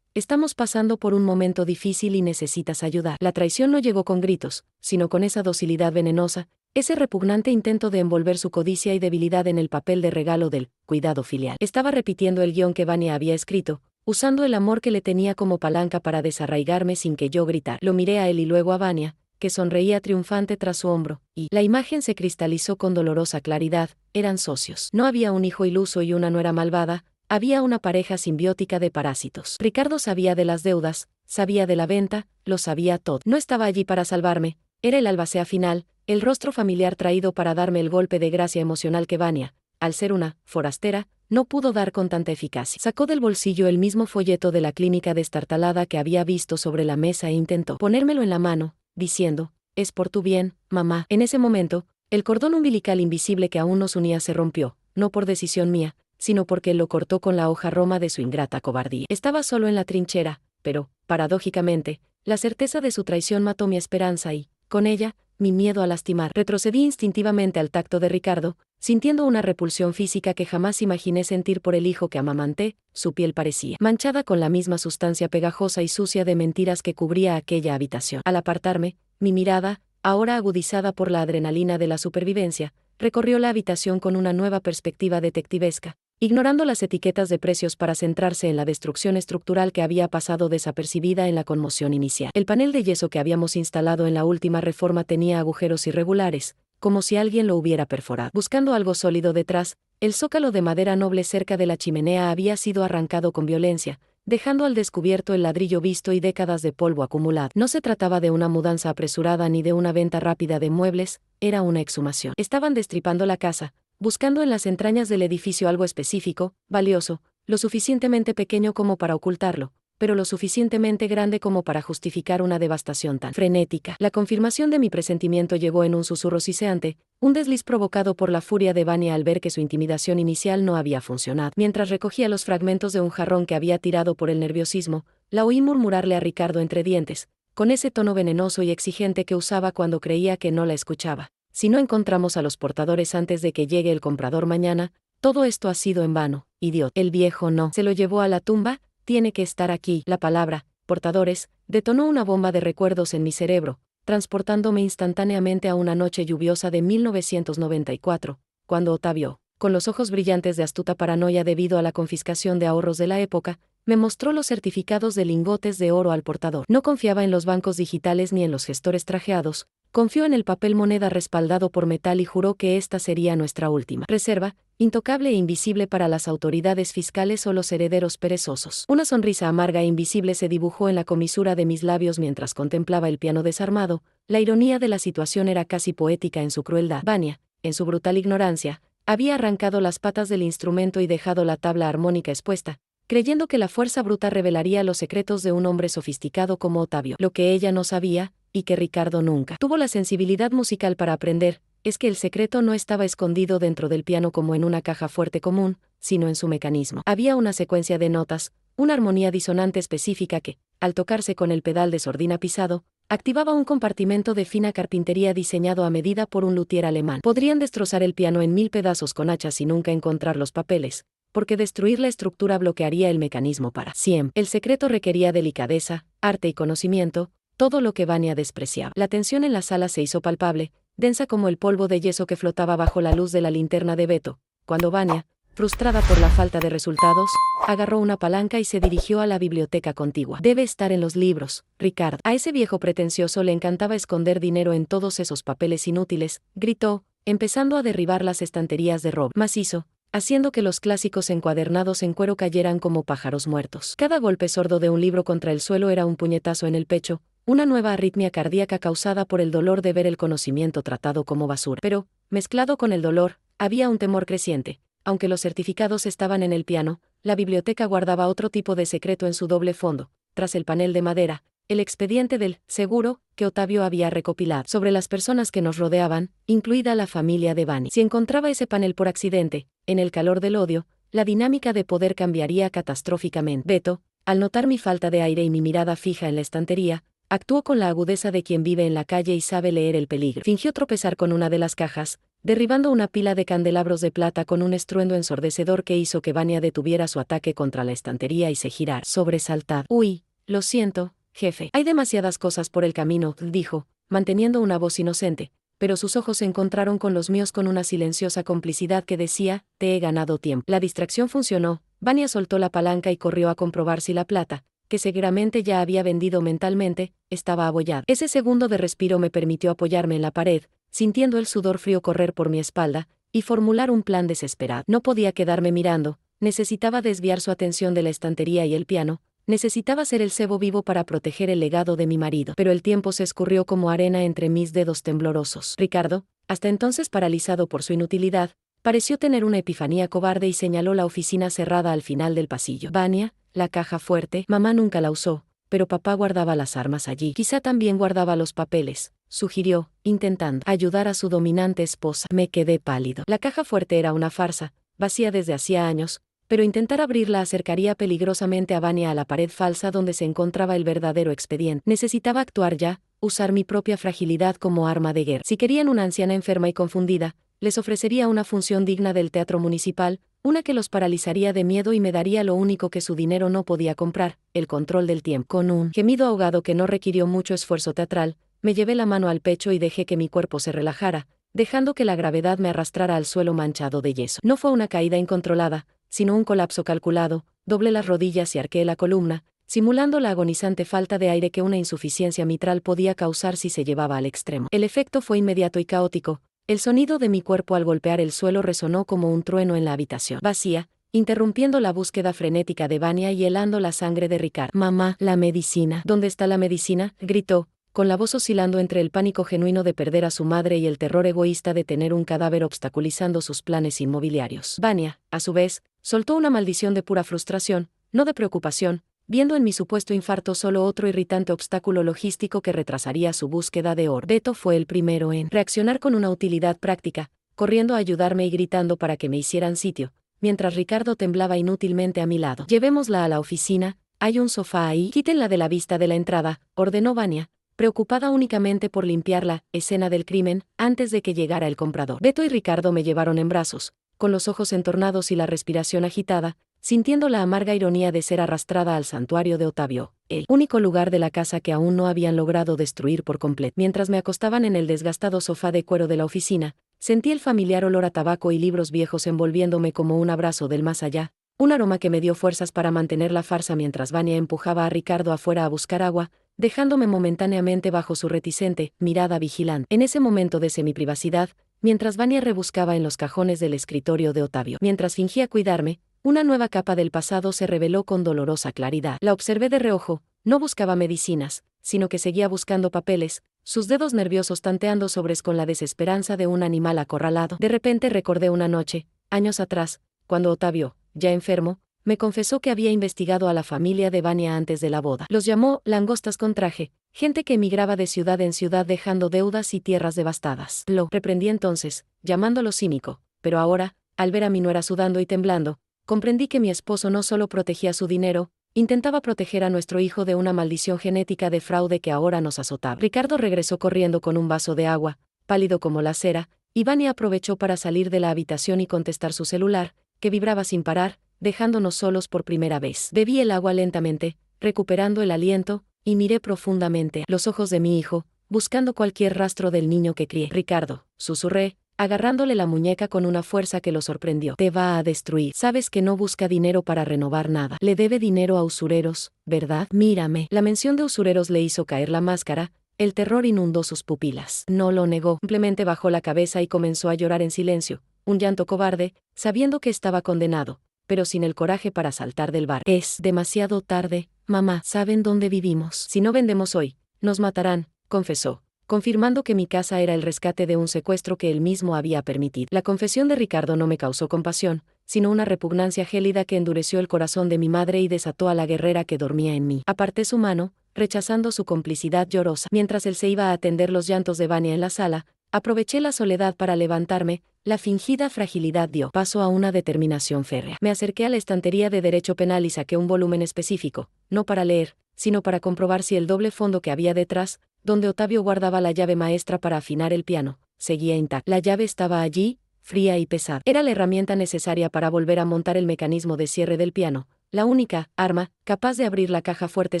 Estamos pasando por un momento difícil y necesitas ayudar. La traición no llegó con gritos, sino con esa docilidad venenosa, ese repugnante intento de envolver su codicia y debilidad en el papel de regalo del cuidado filial. Estaba repitiendo el guión que Vania había escrito, usando el amor que le tenía como palanca para desarraigarme sin que yo gritara. Lo miré a él y luego a Vania, que sonreía triunfante tras su hombro, y la imagen se cristalizó con dolorosa claridad. Eran socios. No había un hijo iluso y una nuera malvada, había una pareja simbiótica de parásitos. Ricardo sabía de las deudas, sabía de la venta, lo sabía todo. No estaba allí para salvarme, era el albacea final, el rostro familiar traído para darme el golpe de gracia emocional que Vania, al ser una forastera, no pudo dar con tanta eficacia. Sacó del bolsillo el mismo folleto de la clínica destartalada que había visto sobre la mesa e intentó ponérmelo en la mano, diciendo, es por tu bien, mamá. En ese momento, el cordón umbilical invisible que aún nos unía se rompió, no por decisión mía, sino porque él lo cortó con la hoja roma de su ingrata cobardía. Estaba solo en la trinchera, pero, paradójicamente, la certeza de su traición mató mi esperanza y, con ella, mi miedo a lastimar. Retrocedí instintivamente al tacto de Ricardo, sintiendo una repulsión física que jamás imaginé sentir por el hijo que amamanté. Su piel parecía manchada con la misma sustancia pegajosa y sucia de mentiras que cubría aquella habitación. Al apartarme, mi mirada, ahora agudizada por la adrenalina de la supervivencia, recorrió la habitación con una nueva perspectiva detectivesca, ignorando las etiquetas de precios para centrarse en la destrucción estructural que había pasado desapercibida en la conmoción inicial. El panel de yeso que habíamos instalado en la última reforma tenía agujeros irregulares, como si alguien lo hubiera perforado. Buscando algo sólido detrás, el zócalo de madera noble cerca de la chimenea había sido arrancado con violencia, dejando al descubierto el ladrillo visto y décadas de polvo acumulado. No se trataba de una mudanza apresurada ni de una venta rápida de muebles, era una exhumación. Estaban destripando la casa, buscando en las entrañas del edificio algo específico, valioso, lo suficientemente pequeño como para ocultarlo, pero lo suficientemente grande como para justificar una devastación tan frenética. La confirmación de mi presentimiento llegó en un susurro siseante, un desliz provocado por la furia de Vania al ver que su intimidación inicial no había funcionado. Mientras recogía los fragmentos de un jarrón que había tirado por el nerviosismo, la oí murmurarle a Ricardo entre dientes, con ese tono venenoso y exigente que usaba cuando creía que no la escuchaba. Si no encontramos a los portadores antes de que llegue el comprador mañana, todo esto ha sido en vano, idiota. El viejo no se lo llevó a la tumba. Tiene que estar aquí. La palabra, portadores, detonó una bomba de recuerdos en mi cerebro, transportándome instantáneamente a una noche lluviosa de 1994, cuando Otavio, con los ojos brillantes de astuta paranoia debido a la confiscación de ahorros de la época, me mostró los certificados de lingotes de oro al portador. No confiaba en los bancos digitales ni en los gestores trajeados, confió en el papel moneda respaldado por metal y juró que esta sería nuestra última reserva, intocable e invisible para las autoridades fiscales o los herederos perezosos. Una sonrisa amarga e invisible se dibujó en la comisura de mis labios mientras contemplaba el piano desarmado. La ironía de la situación era casi poética en su crueldad. Vania, en su brutal ignorancia, había arrancado las patas del instrumento y dejado la tabla armónica expuesta, creyendo que la fuerza bruta revelaría los secretos de un hombre sofisticado como Otavio. Lo que ella no sabía, y que Ricardo nunca tuvo la sensibilidad musical para aprender, es que el secreto no estaba escondido dentro del piano como en una caja fuerte común, sino en su mecanismo. Había una secuencia de notas, una armonía disonante específica que, al tocarse con el pedal de sordina pisado, activaba un compartimento de fina carpintería diseñado a medida por un luthier alemán. Podrían destrozar el piano en 1000 pedazos con hachas y nunca encontrar los papeles, porque destruir la estructura bloquearía el mecanismo para siempre. El secreto requería delicadeza, arte y conocimiento, todo lo que Vania despreciaba. La tensión en la sala se hizo palpable, densa como el polvo de yeso que flotaba bajo la luz de la linterna de Beto, cuando Vania, frustrada por la falta de resultados, agarró una palanca y se dirigió a la biblioteca contigua. Debe estar en los libros, Ricardo. A ese viejo pretencioso le encantaba esconder dinero en todos esos papeles inútiles, gritó, empezando a derribar las estanterías de roble macizo, haciendo que los clásicos encuadernados en cuero cayeran como pájaros muertos. Cada golpe sordo de un libro contra el suelo era un puñetazo en el pecho, una nueva arritmia cardíaca causada por el dolor de ver el conocimiento tratado como basura. Pero, mezclado con el dolor, había un temor creciente. Aunque los certificados estaban en el piano, la biblioteca guardaba otro tipo de secreto en su doble fondo, tras el panel de madera, el expediente del seguro que Otavio había recopilado sobre las personas que nos rodeaban, incluida la familia de Vania. Si encontraba ese panel por accidente, en el calor del odio, la dinámica de poder cambiaría catastróficamente. Beto, al notar mi falta de aire y mi mirada fija en la estantería, actuó con la agudeza de quien vive en la calle y sabe leer el peligro. Fingió tropezar con una de las cajas, derribando una pila de candelabros de plata con un estruendo ensordecedor que hizo que Vania detuviera su ataque contra la estantería y se girara, sobresaltada. «Uy, lo siento, jefe. Hay demasiadas cosas por el camino», dijo, manteniendo una voz inocente, pero sus ojos se encontraron con los míos con una silenciosa complicidad que decía: «Te he ganado tiempo». La distracción funcionó. Vania soltó la palanca y corrió a comprobar si la plata, que seguramente ya había vendido mentalmente, estaba abollada. Ese segundo de respiro me permitió apoyarme en la pared, sintiendo el sudor frío correr por mi espalda, y formular un plan desesperado. No podía quedarme mirando, necesitaba desviar su atención de la estantería y el piano, necesitaba ser el cebo vivo para proteger el legado de mi marido. Pero el tiempo se escurrió como arena entre mis dedos temblorosos. Ricardo, hasta entonces paralizado por su inutilidad, pareció tener una epifanía cobarde y señaló la oficina cerrada al final del pasillo. «Vania, la caja fuerte, mamá nunca la usó, pero papá guardaba las armas allí. Quizá también guardaba los papeles», sugirió, intentando ayudar a su dominante esposa. Me quedé pálido. La caja fuerte era una farsa, vacía desde hacía años, pero intentar abrirla acercaría peligrosamente a Vania a la pared falsa donde se encontraba el verdadero expediente. Necesitaba actuar ya, usar mi propia fragilidad como arma de guerra. Si querían una anciana enferma y confundida, les ofrecería una función digna del teatro municipal, una que los paralizaría de miedo y me daría lo único que su dinero no podía comprar, el control del tiempo. Con un gemido ahogado que no requirió mucho esfuerzo teatral, me llevé la mano al pecho y dejé que mi cuerpo se relajara, dejando que la gravedad me arrastrara al suelo manchado de yeso. No fue una caída incontrolada, sino un colapso calculado. Doblé las rodillas y arqué la columna, simulando la agonizante falta de aire que una insuficiencia mitral podía causar si se llevaba al extremo. El efecto fue inmediato y caótico. El sonido de mi cuerpo al golpear el suelo resonó como un trueno en la habitación vacía, interrumpiendo la búsqueda frenética de Vania y helando la sangre de Ricardo. «Mamá, la medicina». «¿Dónde está la medicina?», gritó, con la voz oscilando entre el pánico genuino de perder a su madre y el terror egoísta de tener un cadáver obstaculizando sus planes inmobiliarios. Vania, a su vez, soltó una maldición de pura frustración, no de preocupación, viendo en mi supuesto infarto solo otro irritante obstáculo logístico que retrasaría su búsqueda de oro. Beto fue el primero en reaccionar con una utilidad práctica, corriendo a ayudarme y gritando para que me hicieran sitio, mientras Ricardo temblaba inútilmente a mi lado. «Llevémosla a la oficina, hay un sofá ahí». «Quítenla de la vista de la entrada», ordenó Vania, preocupada únicamente por limpiar la escena del crimen antes de que llegara el comprador. Beto y Ricardo me llevaron en brazos, con los ojos entornados y la respiración agitada, sintiendo la amarga ironía de ser arrastrada al santuario de Otavio, el único lugar de la casa que aún no habían logrado destruir por completo. Mientras me acostaban en el desgastado sofá de cuero de la oficina, sentí el familiar olor a tabaco y libros viejos envolviéndome como un abrazo del más allá, un aroma que me dio fuerzas para mantener la farsa mientras Vania empujaba a Ricardo afuera a buscar agua, dejándome momentáneamente bajo su reticente mirada vigilante. En ese momento de semiprivacidad, mientras Vania rebuscaba en los cajones del escritorio de Otavio, mientras fingía cuidarme, una nueva capa del pasado se reveló con dolorosa claridad. La observé de reojo, no buscaba medicinas, sino que seguía buscando papeles, sus dedos nerviosos tanteando sobres con la desesperanza de un animal acorralado. De repente recordé una noche, años atrás, cuando Otavio, ya enfermo, me confesó que había investigado a la familia de Vania antes de la boda. Los llamó langostas con traje, gente que emigraba de ciudad en ciudad dejando deudas y tierras devastadas. Lo reprendí entonces, llamándolo cínico, pero ahora, al ver a mi nuera sudando y temblando, comprendí que mi esposo no solo protegía su dinero, intentaba proteger a nuestro hijo de una maldición genética de fraude que ahora nos azotaba. Ricardo regresó corriendo con un vaso de agua, pálido como la cera, y Vania aprovechó para salir de la habitación y contestar su celular, que vibraba sin parar, dejándonos solos por primera vez. Bebí el agua lentamente, recuperando el aliento, y miré profundamente a los ojos de mi hijo, buscando cualquier rastro del niño que crié. «Ricardo», susurré, agarrándole la muñeca con una fuerza que lo sorprendió. «Te va a destruir. Sabes que no busca dinero para renovar nada. Le debe dinero a usureros, ¿verdad? Mírame». La mención de usureros le hizo caer la máscara, el terror inundó sus pupilas. No lo negó, simplemente bajó la cabeza y comenzó a llorar en silencio, un llanto cobarde, sabiendo que estaba condenado, pero sin el coraje para saltar del bar. «Es demasiado tarde, mamá. ¿Saben dónde vivimos? Si no vendemos hoy, nos matarán», confesó, confirmando que mi casa era el rescate de un secuestro que él mismo había permitido. La confesión de Ricardo no me causó compasión, sino una repugnancia gélida que endureció el corazón de mi madre y desató a la guerrera que dormía en mí. Aparté su mano, rechazando su complicidad llorosa. Mientras él se iba a atender los llantos de Vania en la sala, aproveché la soledad para levantarme. La fingida fragilidad dio paso a una determinación férrea. Me acerqué a la estantería de Derecho Penal y saqué un volumen específico, no para leer, sino para comprobar si el doble fondo que había detrás, donde Ottavio guardaba la llave maestra para afinar el piano, seguía intacto. La llave estaba allí, fría y pesada. Era la herramienta necesaria para volver a montar el mecanismo de cierre del piano, la única arma capaz de abrir la caja fuerte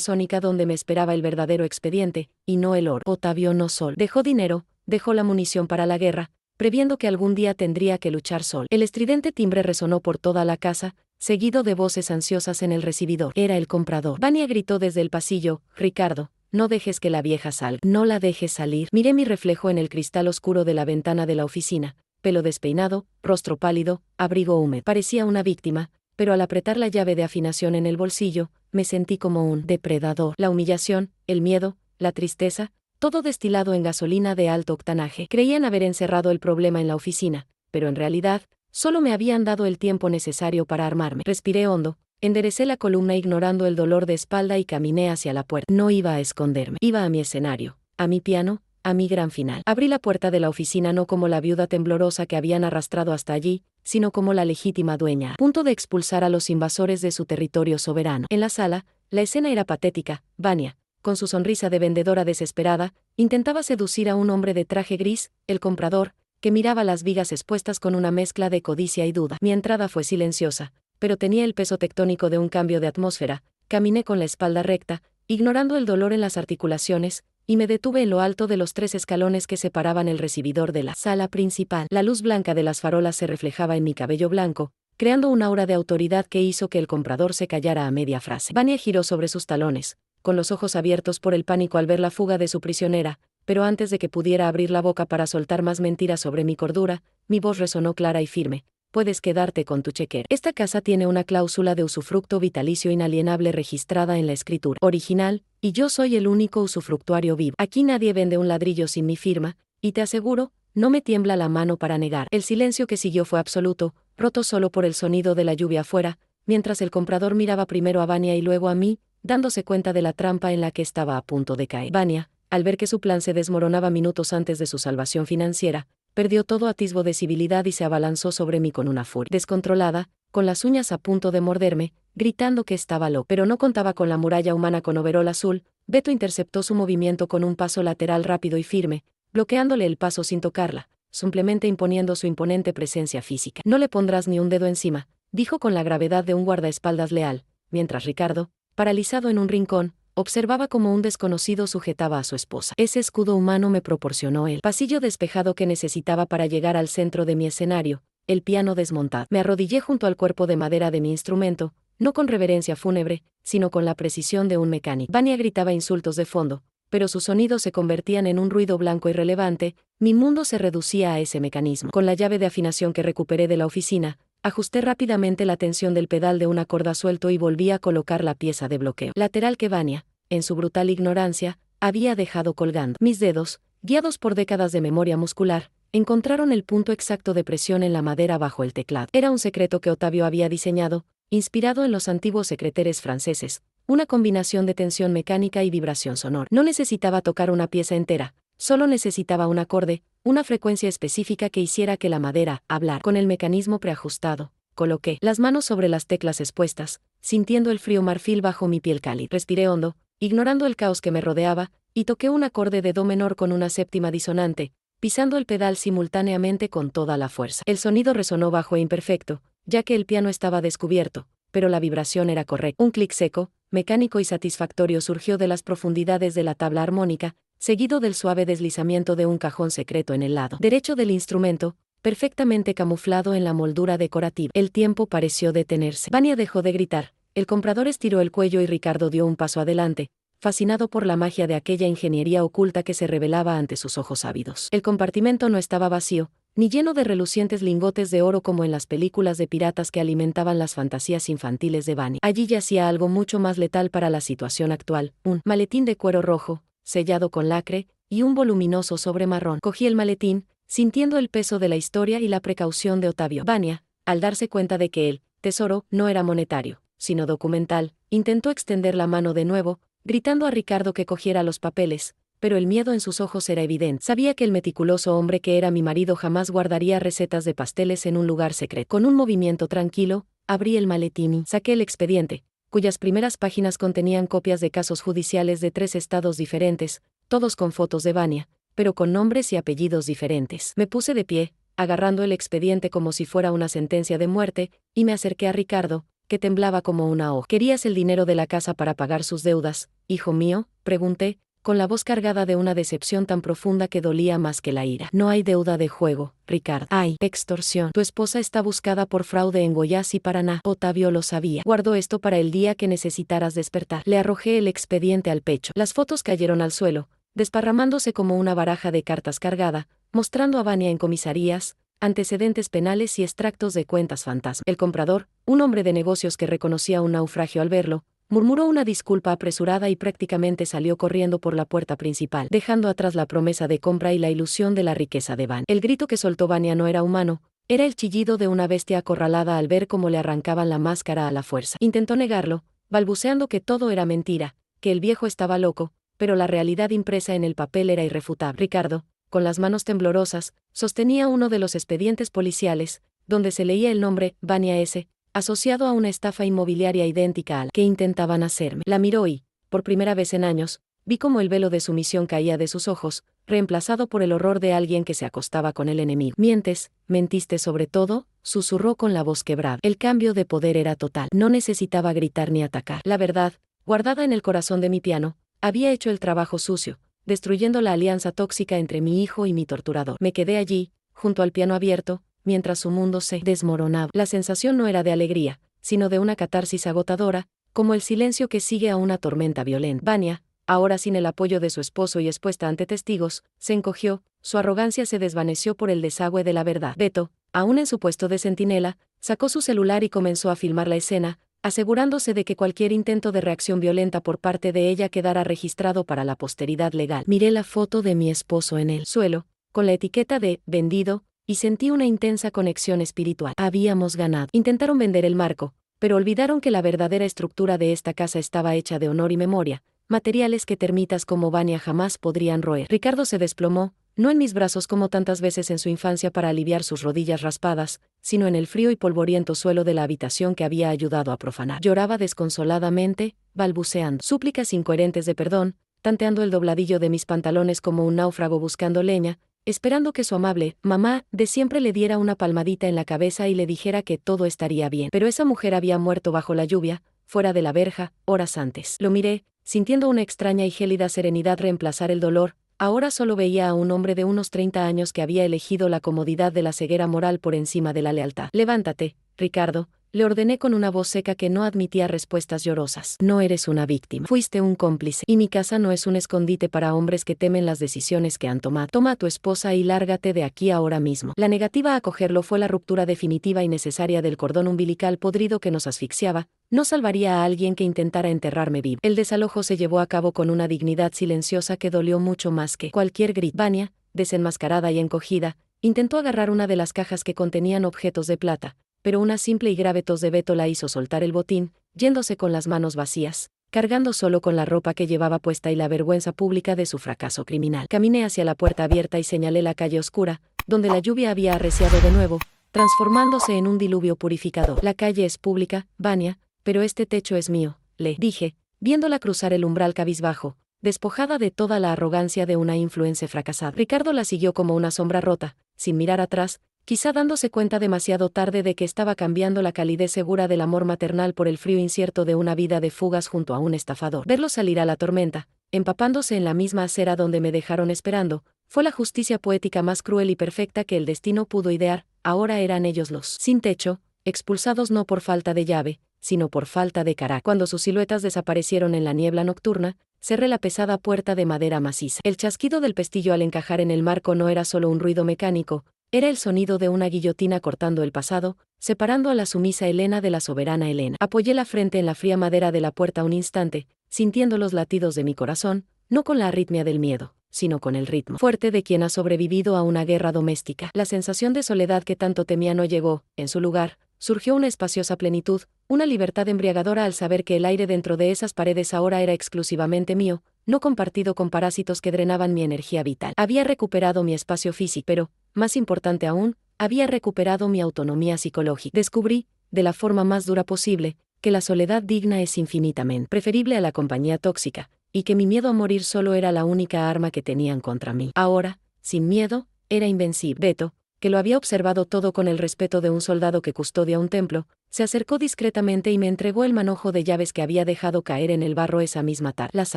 sónica donde me esperaba el verdadero expediente, y no el oro. Ottavio no solo dejó dinero, dejó la munición para la guerra, previendo que algún día tendría que luchar sol. El estridente timbre resonó por toda la casa, seguido de voces ansiosas en el recibidor. Era el comprador. Vania gritó desde el pasillo: Ricardo, no dejes que la vieja salga. No la dejes salir. Miré mi reflejo en el cristal oscuro de la ventana de la oficina. Pelo despeinado, rostro pálido, abrigo húmedo. Parecía una víctima, pero al apretar la llave de afinación en el bolsillo, me sentí como un depredador. La humillación, el miedo, la tristeza, todo destilado en gasolina de alto octanaje. Creían haber encerrado el problema en la oficina, pero en realidad, solo me habían dado el tiempo necesario para armarme. Respiré hondo, enderecé la columna ignorando el dolor de espalda y caminé hacia la puerta. No iba a esconderme. Iba a mi escenario, a mi piano, a mi gran final. Abrí la puerta de la oficina no como la viuda temblorosa que habían arrastrado hasta allí, sino como la legítima dueña, a punto de expulsar a los invasores de su territorio soberano. En la sala, la escena era patética. Vania, con su sonrisa de vendedora desesperada, intentaba seducir a un hombre de traje gris, el comprador, que miraba las vigas expuestas con una mezcla de codicia y duda. Mi entrada fue silenciosa, pero tenía el peso tectónico de un cambio de atmósfera. Caminé con la espalda recta, ignorando el dolor en las articulaciones, y me detuve en lo alto de los 3 escalones que separaban el recibidor de la sala principal. La luz blanca de las farolas se reflejaba en mi cabello blanco, creando un aura de autoridad que hizo que el comprador se callara a media frase. Vania giró sobre sus talones, con los ojos abiertos por el pánico al ver la fuga de su prisionera, pero antes de que pudiera abrir la boca para soltar más mentiras sobre mi cordura, mi voz resonó clara y firme: puedes quedarte con tu chequera. Esta casa tiene una cláusula de usufructo vitalicio inalienable registrada en la escritura original, y yo soy el único usufructuario vivo. Aquí nadie vende un ladrillo sin mi firma, y te aseguro, no me tiembla la mano para negar. El silencio que siguió fue absoluto, roto solo por el sonido de la lluvia afuera, mientras el comprador miraba primero a Vania y luego a mí, dándose cuenta de la trampa en la que estaba a punto de caer. Vania, al ver que su plan se desmoronaba minutos antes de su salvación financiera, perdió todo atisbo de civilidad y se abalanzó sobre mí con una furia descontrolada, con las uñas a punto de morderme, gritando que estaba loco. Pero no contaba con la muralla humana con overol azul. Beto interceptó su movimiento con un paso lateral rápido y firme, bloqueándole el paso sin tocarla, simplemente imponiendo su imponente presencia física. No le pondrás ni un dedo encima, dijo con la gravedad de un guardaespaldas leal, mientras Ricardo, paralizado en un rincón, observaba como un desconocido sujetaba a su esposa. Ese escudo humano me proporcionó el pasillo despejado que necesitaba para llegar al centro de mi escenario, el piano desmontado. Me arrodillé junto al cuerpo de madera de mi instrumento, no con reverencia fúnebre, sino con la precisión de un mecánico. Vania gritaba insultos de fondo, pero sus sonidos se convertían en un ruido blanco irrelevante. Mi mundo se reducía a ese mecanismo. Con la llave de afinación que recuperé de la oficina, ajusté rápidamente la tensión del pedal de una corda suelto y volví a colocar la pieza de bloqueo lateral que Vania, en su brutal ignorancia, había dejado colgando. Mis dedos, guiados por décadas de memoria muscular, encontraron el punto exacto de presión en la madera bajo el teclado. Era un secreto que Ottavio había diseñado, inspirado en los antiguos secreteres franceses, una combinación de tensión mecánica y vibración sonora. No necesitaba tocar una pieza entera, solo necesitaba un acorde, una frecuencia específica que hiciera que la madera hablara. Con el mecanismo preajustado, coloqué las manos sobre las teclas expuestas, sintiendo el frío marfil bajo mi piel cálida. Respiré hondo, ignorando el caos que me rodeaba, y toqué un acorde de do menor con una séptima disonante, pisando el pedal simultáneamente con toda la fuerza. El sonido resonó bajo e imperfecto, ya que el piano estaba descubierto, pero la vibración era correcta. Un clic seco, mecánico y satisfactorio surgió de las profundidades de la tabla armónica, seguido del suave deslizamiento de un cajón secreto en el lado derecho del instrumento, perfectamente camuflado en la moldura decorativa. El tiempo pareció detenerse. Vania dejó de gritar, el comprador estiró el cuello y Ricardo dio un paso adelante, fascinado por la magia de aquella ingeniería oculta que se revelaba ante sus ojos ávidos. El compartimento no estaba vacío, ni lleno de relucientes lingotes de oro como en las películas de piratas que alimentaban las fantasías infantiles de Vania. Allí yacía algo mucho más letal para la situación actual, un maletín de cuero rojo, sellado con lacre, y un voluminoso sobre marrón. Cogí el maletín, sintiendo el peso de la historia y la precaución de Ottavio. Vania, al darse cuenta de que el tesoro no era monetario, sino documental, intentó extender la mano de nuevo, gritando a Ricardo que cogiera los papeles, pero el miedo en sus ojos era evidente. Sabía que el meticuloso hombre que era mi marido jamás guardaría recetas de pasteles en un lugar secreto. Con un movimiento tranquilo, abrí el maletín y saqué el expediente, cuyas primeras páginas contenían copias de casos judiciales de 3 estados diferentes, todos con fotos de Vania, pero con nombres y apellidos diferentes. Me puse de pie, agarrando el expediente como si fuera una sentencia de muerte, y me acerqué a Ricardo, que temblaba como una hoja. ¿Querías el dinero de la casa para pagar sus deudas, hijo mío?, pregunté, con la voz cargada de una decepción tan profunda que dolía más que la ira. No hay deuda de juego, Ricardo. Hay extorsión. Tu esposa está buscada por fraude en Goiás y Paraná. Otavio lo sabía. Guardo esto para el día que necesitaras despertar. Le arrojé el expediente al pecho. Las fotos cayeron al suelo, desparramándose como una baraja de cartas cargada, mostrando a Vania en comisarías, antecedentes penales y extractos de cuentas fantasma. El comprador, un hombre de negocios que reconocía un naufragio al verlo, murmuró una disculpa apresurada y prácticamente salió corriendo por la puerta principal, dejando atrás la promesa de compra y la ilusión de la riqueza de Van. El grito que soltó Vania no era humano, era el chillido de una bestia acorralada al ver cómo le arrancaban la máscara a la fuerza. Intentó negarlo, balbuceando que todo era mentira, que el viejo estaba loco, pero la realidad impresa en el papel era irrefutable. Ricardo, con las manos temblorosas, sostenía uno de los expedientes policiales, donde se leía el nombre Vania S., asociado a una estafa inmobiliaria idéntica a la que intentaban hacerme. La miró y, por primera vez en años, vi cómo el velo de sumisión caía de sus ojos, reemplazado por el horror de alguien que se acostaba con el enemigo. Mientes, mentiste sobre todo, susurró con la voz quebrada. El cambio de poder era total. No necesitaba gritar ni atacar. La verdad, guardada en el corazón de mi piano, había hecho el trabajo sucio, destruyendo la alianza tóxica entre mi hijo y mi torturador. Me quedé allí, junto al piano abierto, mientras su mundo se desmoronaba. La sensación no era de alegría, sino de una catarsis agotadora, como el silencio que sigue a una tormenta violenta. Vania, ahora sin el apoyo de su esposo y expuesta ante testigos, se encogió, su arrogancia se desvaneció por el desagüe de la verdad. Beto, aún en su puesto de centinela, sacó su celular y comenzó a filmar la escena, asegurándose de que cualquier intento de reacción violenta por parte de ella quedara registrado para la posteridad legal. Miré la foto de mi esposo en el suelo, con la etiqueta de vendido, y sentí una intensa conexión espiritual. Habíamos ganado. Intentaron vender el marco, pero olvidaron que la verdadera estructura de esta casa estaba hecha de honor y memoria, materiales que termitas como Vania jamás podrían roer. Ricardo se desplomó, no en mis brazos como tantas veces en su infancia para aliviar sus rodillas raspadas, sino en el frío y polvoriento suelo de la habitación que había ayudado a profanar. Lloraba desconsoladamente, balbuceando súplicas incoherentes de perdón, tanteando el dobladillo de mis pantalones como un náufrago buscando leña, esperando que su amable mamá de siempre le diera una palmadita en la cabeza y le dijera que todo estaría bien. Pero esa mujer había muerto bajo la lluvia, fuera de la verja, horas antes. Lo miré, sintiendo una extraña y gélida serenidad reemplazar el dolor. Ahora solo veía a un hombre de unos 30 años que había elegido la comodidad de la ceguera moral por encima de la lealtad. Levántate, Ricardo, le ordené con una voz seca que no admitía respuestas llorosas. No eres una víctima. Fuiste un cómplice. Y mi casa no es un escondite para hombres que temen las decisiones que han tomado. Toma a tu esposa y lárgate de aquí ahora mismo. La negativa a cogerlo fue la ruptura definitiva y necesaria del cordón umbilical podrido que nos asfixiaba. No salvaría a alguien que intentara enterrarme vivo. El desalojo se llevó a cabo con una dignidad silenciosa que dolió mucho más que cualquier grito. Vania, desenmascarada y encogida, intentó agarrar una de las cajas que contenían objetos de plata, pero una simple y grave tos de Beto la hizo soltar el botín, yéndose con las manos vacías, cargando solo con la ropa que llevaba puesta y la vergüenza pública de su fracaso criminal. Caminé hacia la puerta abierta y señalé la calle oscura, donde la lluvia había arreciado de nuevo, transformándose en un diluvio purificador. La calle es pública, Vania, pero este techo es mío, le dije, viéndola cruzar el umbral cabizbajo, despojada de toda la arrogancia de una influencer fracasada. Ricardo la siguió como una sombra rota, sin mirar atrás, quizá dándose cuenta demasiado tarde de que estaba cambiando la calidez segura del amor maternal por el frío incierto de una vida de fugas junto a un estafador. Verlo salir a la tormenta, empapándose en la misma acera donde me dejaron esperando, fue la justicia poética más cruel y perfecta que el destino pudo idear. Ahora eran ellos los sin techo, expulsados no por falta de llave, sino por falta de carácter. Cuando sus siluetas desaparecieron en la niebla nocturna, cerré la pesada puerta de madera maciza. El chasquido del pestillo al encajar en el marco no era solo un ruido mecánico, era el sonido de una guillotina cortando el pasado, separando a la sumisa Elena de la soberana Elena. Apoyé la frente en la fría madera de la puerta un instante, sintiendo los latidos de mi corazón, no con la arritmia del miedo, sino con el ritmo fuerte de quien ha sobrevivido a una guerra doméstica. La sensación de soledad que tanto temía no llegó, en su lugar, surgió una espaciosa plenitud, una libertad embriagadora al saber que el aire dentro de esas paredes ahora era exclusivamente mío, no compartido con parásitos que drenaban mi energía vital. Había recuperado mi espacio físico, pero, más importante aún, había recuperado mi autonomía psicológica. Descubrí, de la forma más dura posible, que la soledad digna es infinitamente preferible a la compañía tóxica, y que mi miedo a morir solo era la única arma que tenían contra mí. Ahora, sin miedo, era invencible. Beto, que lo había observado todo con el respeto de un soldado que custodia un templo, se acercó discretamente y me entregó el manojo de llaves que había dejado caer en el barro esa misma tarde. Las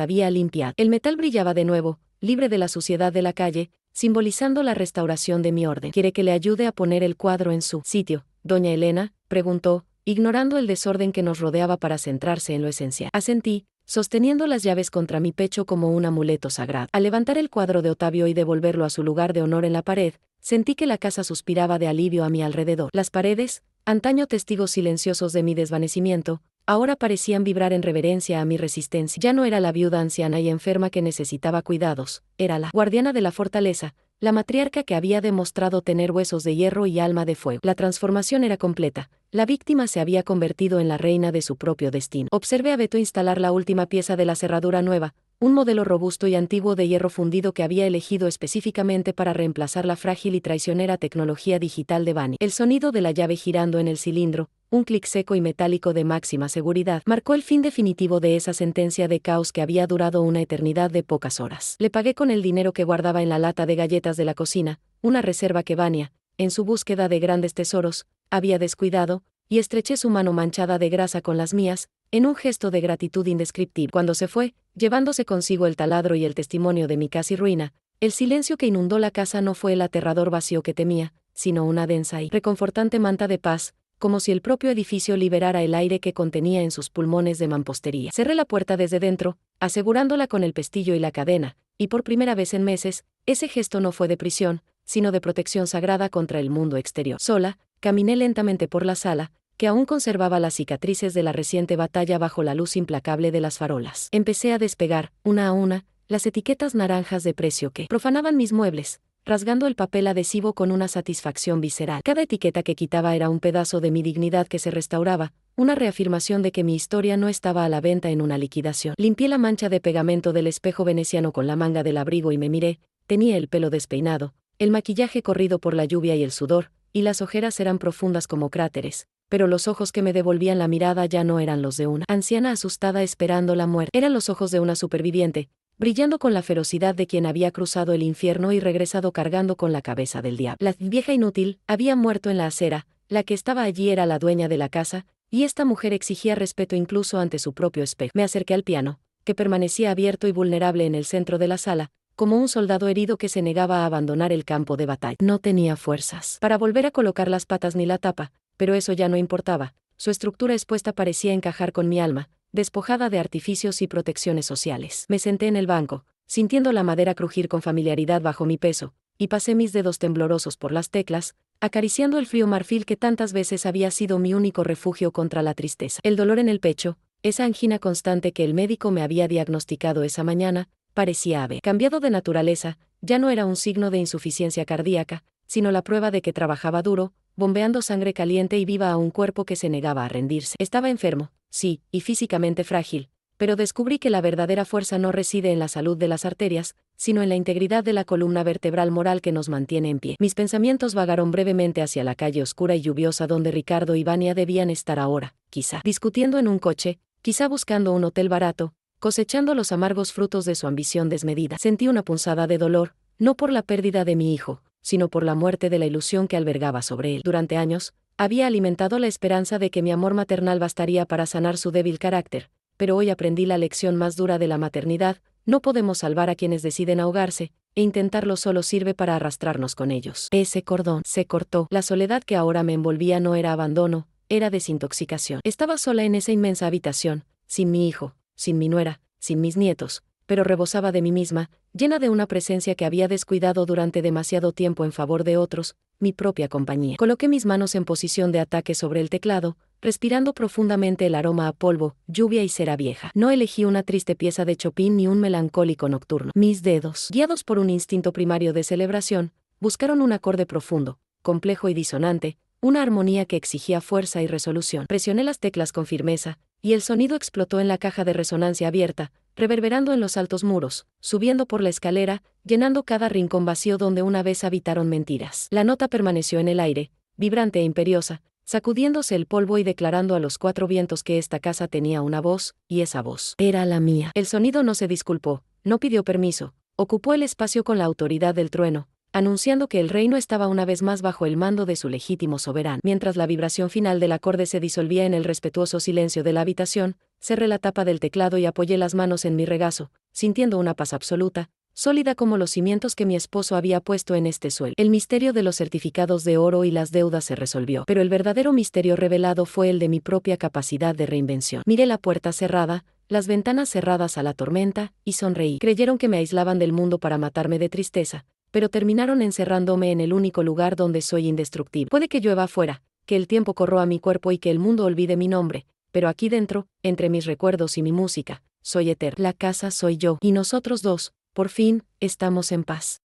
había limpiado. El metal brillaba de nuevo, libre de la suciedad de la calle, simbolizando la restauración de mi orden. ¿Quiere que le ayude a poner el cuadro en su sitio, doña Elena?, preguntó, ignorando el desorden que nos rodeaba para centrarse en lo esencial. Asentí, sosteniendo las llaves contra mi pecho como un amuleto sagrado. Al levantar el cuadro de Ottavio y devolverlo a su lugar de honor en la pared, sentí que la casa suspiraba de alivio a mi alrededor. Las paredes, antaño testigos silenciosos de mi desvanecimiento, ahora parecían vibrar en reverencia a mi resistencia. Ya no era la viuda anciana y enferma que necesitaba cuidados, era la guardiana de la fortaleza, la matriarca que había demostrado tener huesos de hierro y alma de fuego. La transformación era completa. La víctima se había convertido en la reina de su propio destino. Observé a Beto instalar la última pieza de la cerradura nueva, un modelo robusto y antiguo de hierro fundido que había elegido específicamente para reemplazar la frágil y traicionera tecnología digital de Bani. El sonido de la llave girando en el cilindro, un clic seco y metálico de máxima seguridad, marcó el fin definitivo de esa sentencia de caos que había durado una eternidad de pocas horas. Le pagué con el dinero que guardaba en la lata de galletas de la cocina, una reserva que Vania, en su búsqueda de grandes tesoros, había descuidado, y estreché su mano manchada de grasa con las mías, en un gesto de gratitud indescriptible. Cuando se fue, llevándose consigo el taladro y el testimonio de mi casi ruina, el silencio que inundó la casa no fue el aterrador vacío que temía, sino una densa y reconfortante manta de paz, como si el propio edificio liberara el aire que contenía en sus pulmones de mampostería. Cerré la puerta desde dentro, asegurándola con el pestillo y la cadena, y por primera vez en meses, ese gesto no fue de prisión, sino de protección sagrada contra el mundo exterior. Sola, caminé lentamente por la sala, que aún conservaba las cicatrices de la reciente batalla bajo la luz implacable de las farolas. Empecé a despegar, una a una, las etiquetas naranjas de precio que profanaban mis muebles, rasgando el papel adhesivo con una satisfacción visceral. Cada etiqueta que quitaba era un pedazo de mi dignidad que se restauraba, una reafirmación de que mi historia no estaba a la venta en una liquidación. Limpié la mancha de pegamento del espejo veneciano con la manga del abrigo y me miré. Tenía el pelo despeinado, el maquillaje corrido por la lluvia y el sudor, y las ojeras eran profundas como cráteres, pero los ojos que me devolvían la mirada ya no eran los de una anciana asustada esperando la muerte. Eran los ojos de una superviviente, brillando con la ferocidad de quien había cruzado el infierno y regresado cargando con la cabeza del diablo. La vieja inútil había muerto en la acera, la que estaba allí era la dueña de la casa, y esta mujer exigía respeto incluso ante su propio espejo. Me acerqué al piano, que permanecía abierto y vulnerable en el centro de la sala, como un soldado herido que se negaba a abandonar el campo de batalla. No tenía fuerzas para volver a colocar las patas ni la tapa, pero eso ya no importaba. Su estructura expuesta parecía encajar con mi alma, despojada de artificios y protecciones sociales. Me senté en el banco, sintiendo la madera crujir con familiaridad bajo mi peso, y pasé mis dedos temblorosos por las teclas, acariciando el frío marfil que tantas veces había sido mi único refugio contra la tristeza. El dolor en el pecho, esa angina constante que el médico me había diagnosticado esa mañana, parecía haber cambiado de naturaleza, ya no era un signo de insuficiencia cardíaca, sino la prueba de que trabajaba duro, bombeando sangre caliente y viva a un cuerpo que se negaba a rendirse. Estaba enfermo, sí, y físicamente frágil, pero descubrí que la verdadera fuerza no reside en la salud de las arterias, sino en la integridad de la columna vertebral moral que nos mantiene en pie. Mis pensamientos vagaron brevemente hacia la calle oscura y lluviosa donde Ricardo y Vania debían estar ahora, quizá discutiendo en un coche, quizá buscando un hotel barato, cosechando los amargos frutos de su ambición desmedida. Sentí una punzada de dolor, no por la pérdida de mi hijo, sino por la muerte de la ilusión que albergaba sobre él. Durante años, había alimentado la esperanza de que mi amor maternal bastaría para sanar su débil carácter, pero hoy aprendí la lección más dura de la maternidad: no podemos salvar a quienes deciden ahogarse, e intentarlo solo sirve para arrastrarnos con ellos. Ese cordón se cortó. La soledad que ahora me envolvía no era abandono, era desintoxicación. Estaba sola en esa inmensa habitación, sin mi hijo, sin mi nuera, sin mis nietos, pero rebosaba de mí misma, llena de una presencia que había descuidado durante demasiado tiempo en favor de otros, mi propia compañía. Coloqué mis manos en posición de ataque sobre el teclado, respirando profundamente el aroma a polvo, lluvia y cera vieja. No elegí una triste pieza de Chopin ni un melancólico nocturno. Mis dedos, guiados por un instinto primario de celebración, buscaron un acorde profundo, complejo y disonante, una armonía que exigía fuerza y resolución. Presioné las teclas con firmeza, y el sonido explotó en la caja de resonancia abierta, reverberando en los altos muros, subiendo por la escalera, llenando cada rincón vacío donde una vez habitaron mentiras. La nota permaneció en el aire, vibrante e imperiosa, sacudiéndose el polvo y declarando a los cuatro vientos que esta casa tenía una voz, y esa voz era la mía. El sonido no se disculpó, no pidió permiso, ocupó el espacio con la autoridad del trueno, anunciando que el reino estaba una vez más bajo el mando de su legítimo soberano. Mientras la vibración final del acorde se disolvía en el respetuoso silencio de la habitación, cerré la tapa del teclado y apoyé las manos en mi regazo, sintiendo una paz absoluta, sólida como los cimientos que mi esposo había puesto en este suelo. El misterio de los certificados de oro y las deudas se resolvió, pero el verdadero misterio revelado fue el de mi propia capacidad de reinvención. Miré la puerta cerrada, las ventanas cerradas a la tormenta, y sonreí. Creyeron que me aislaban del mundo para matarme de tristeza, pero terminaron encerrándome en el único lugar donde soy indestructible. Puede que llueva afuera, que el tiempo corroa mi cuerpo y que el mundo olvide mi nombre, pero aquí dentro, entre mis recuerdos y mi música, soy eterno. La casa soy yo, y nosotros dos, por fin, estamos en paz.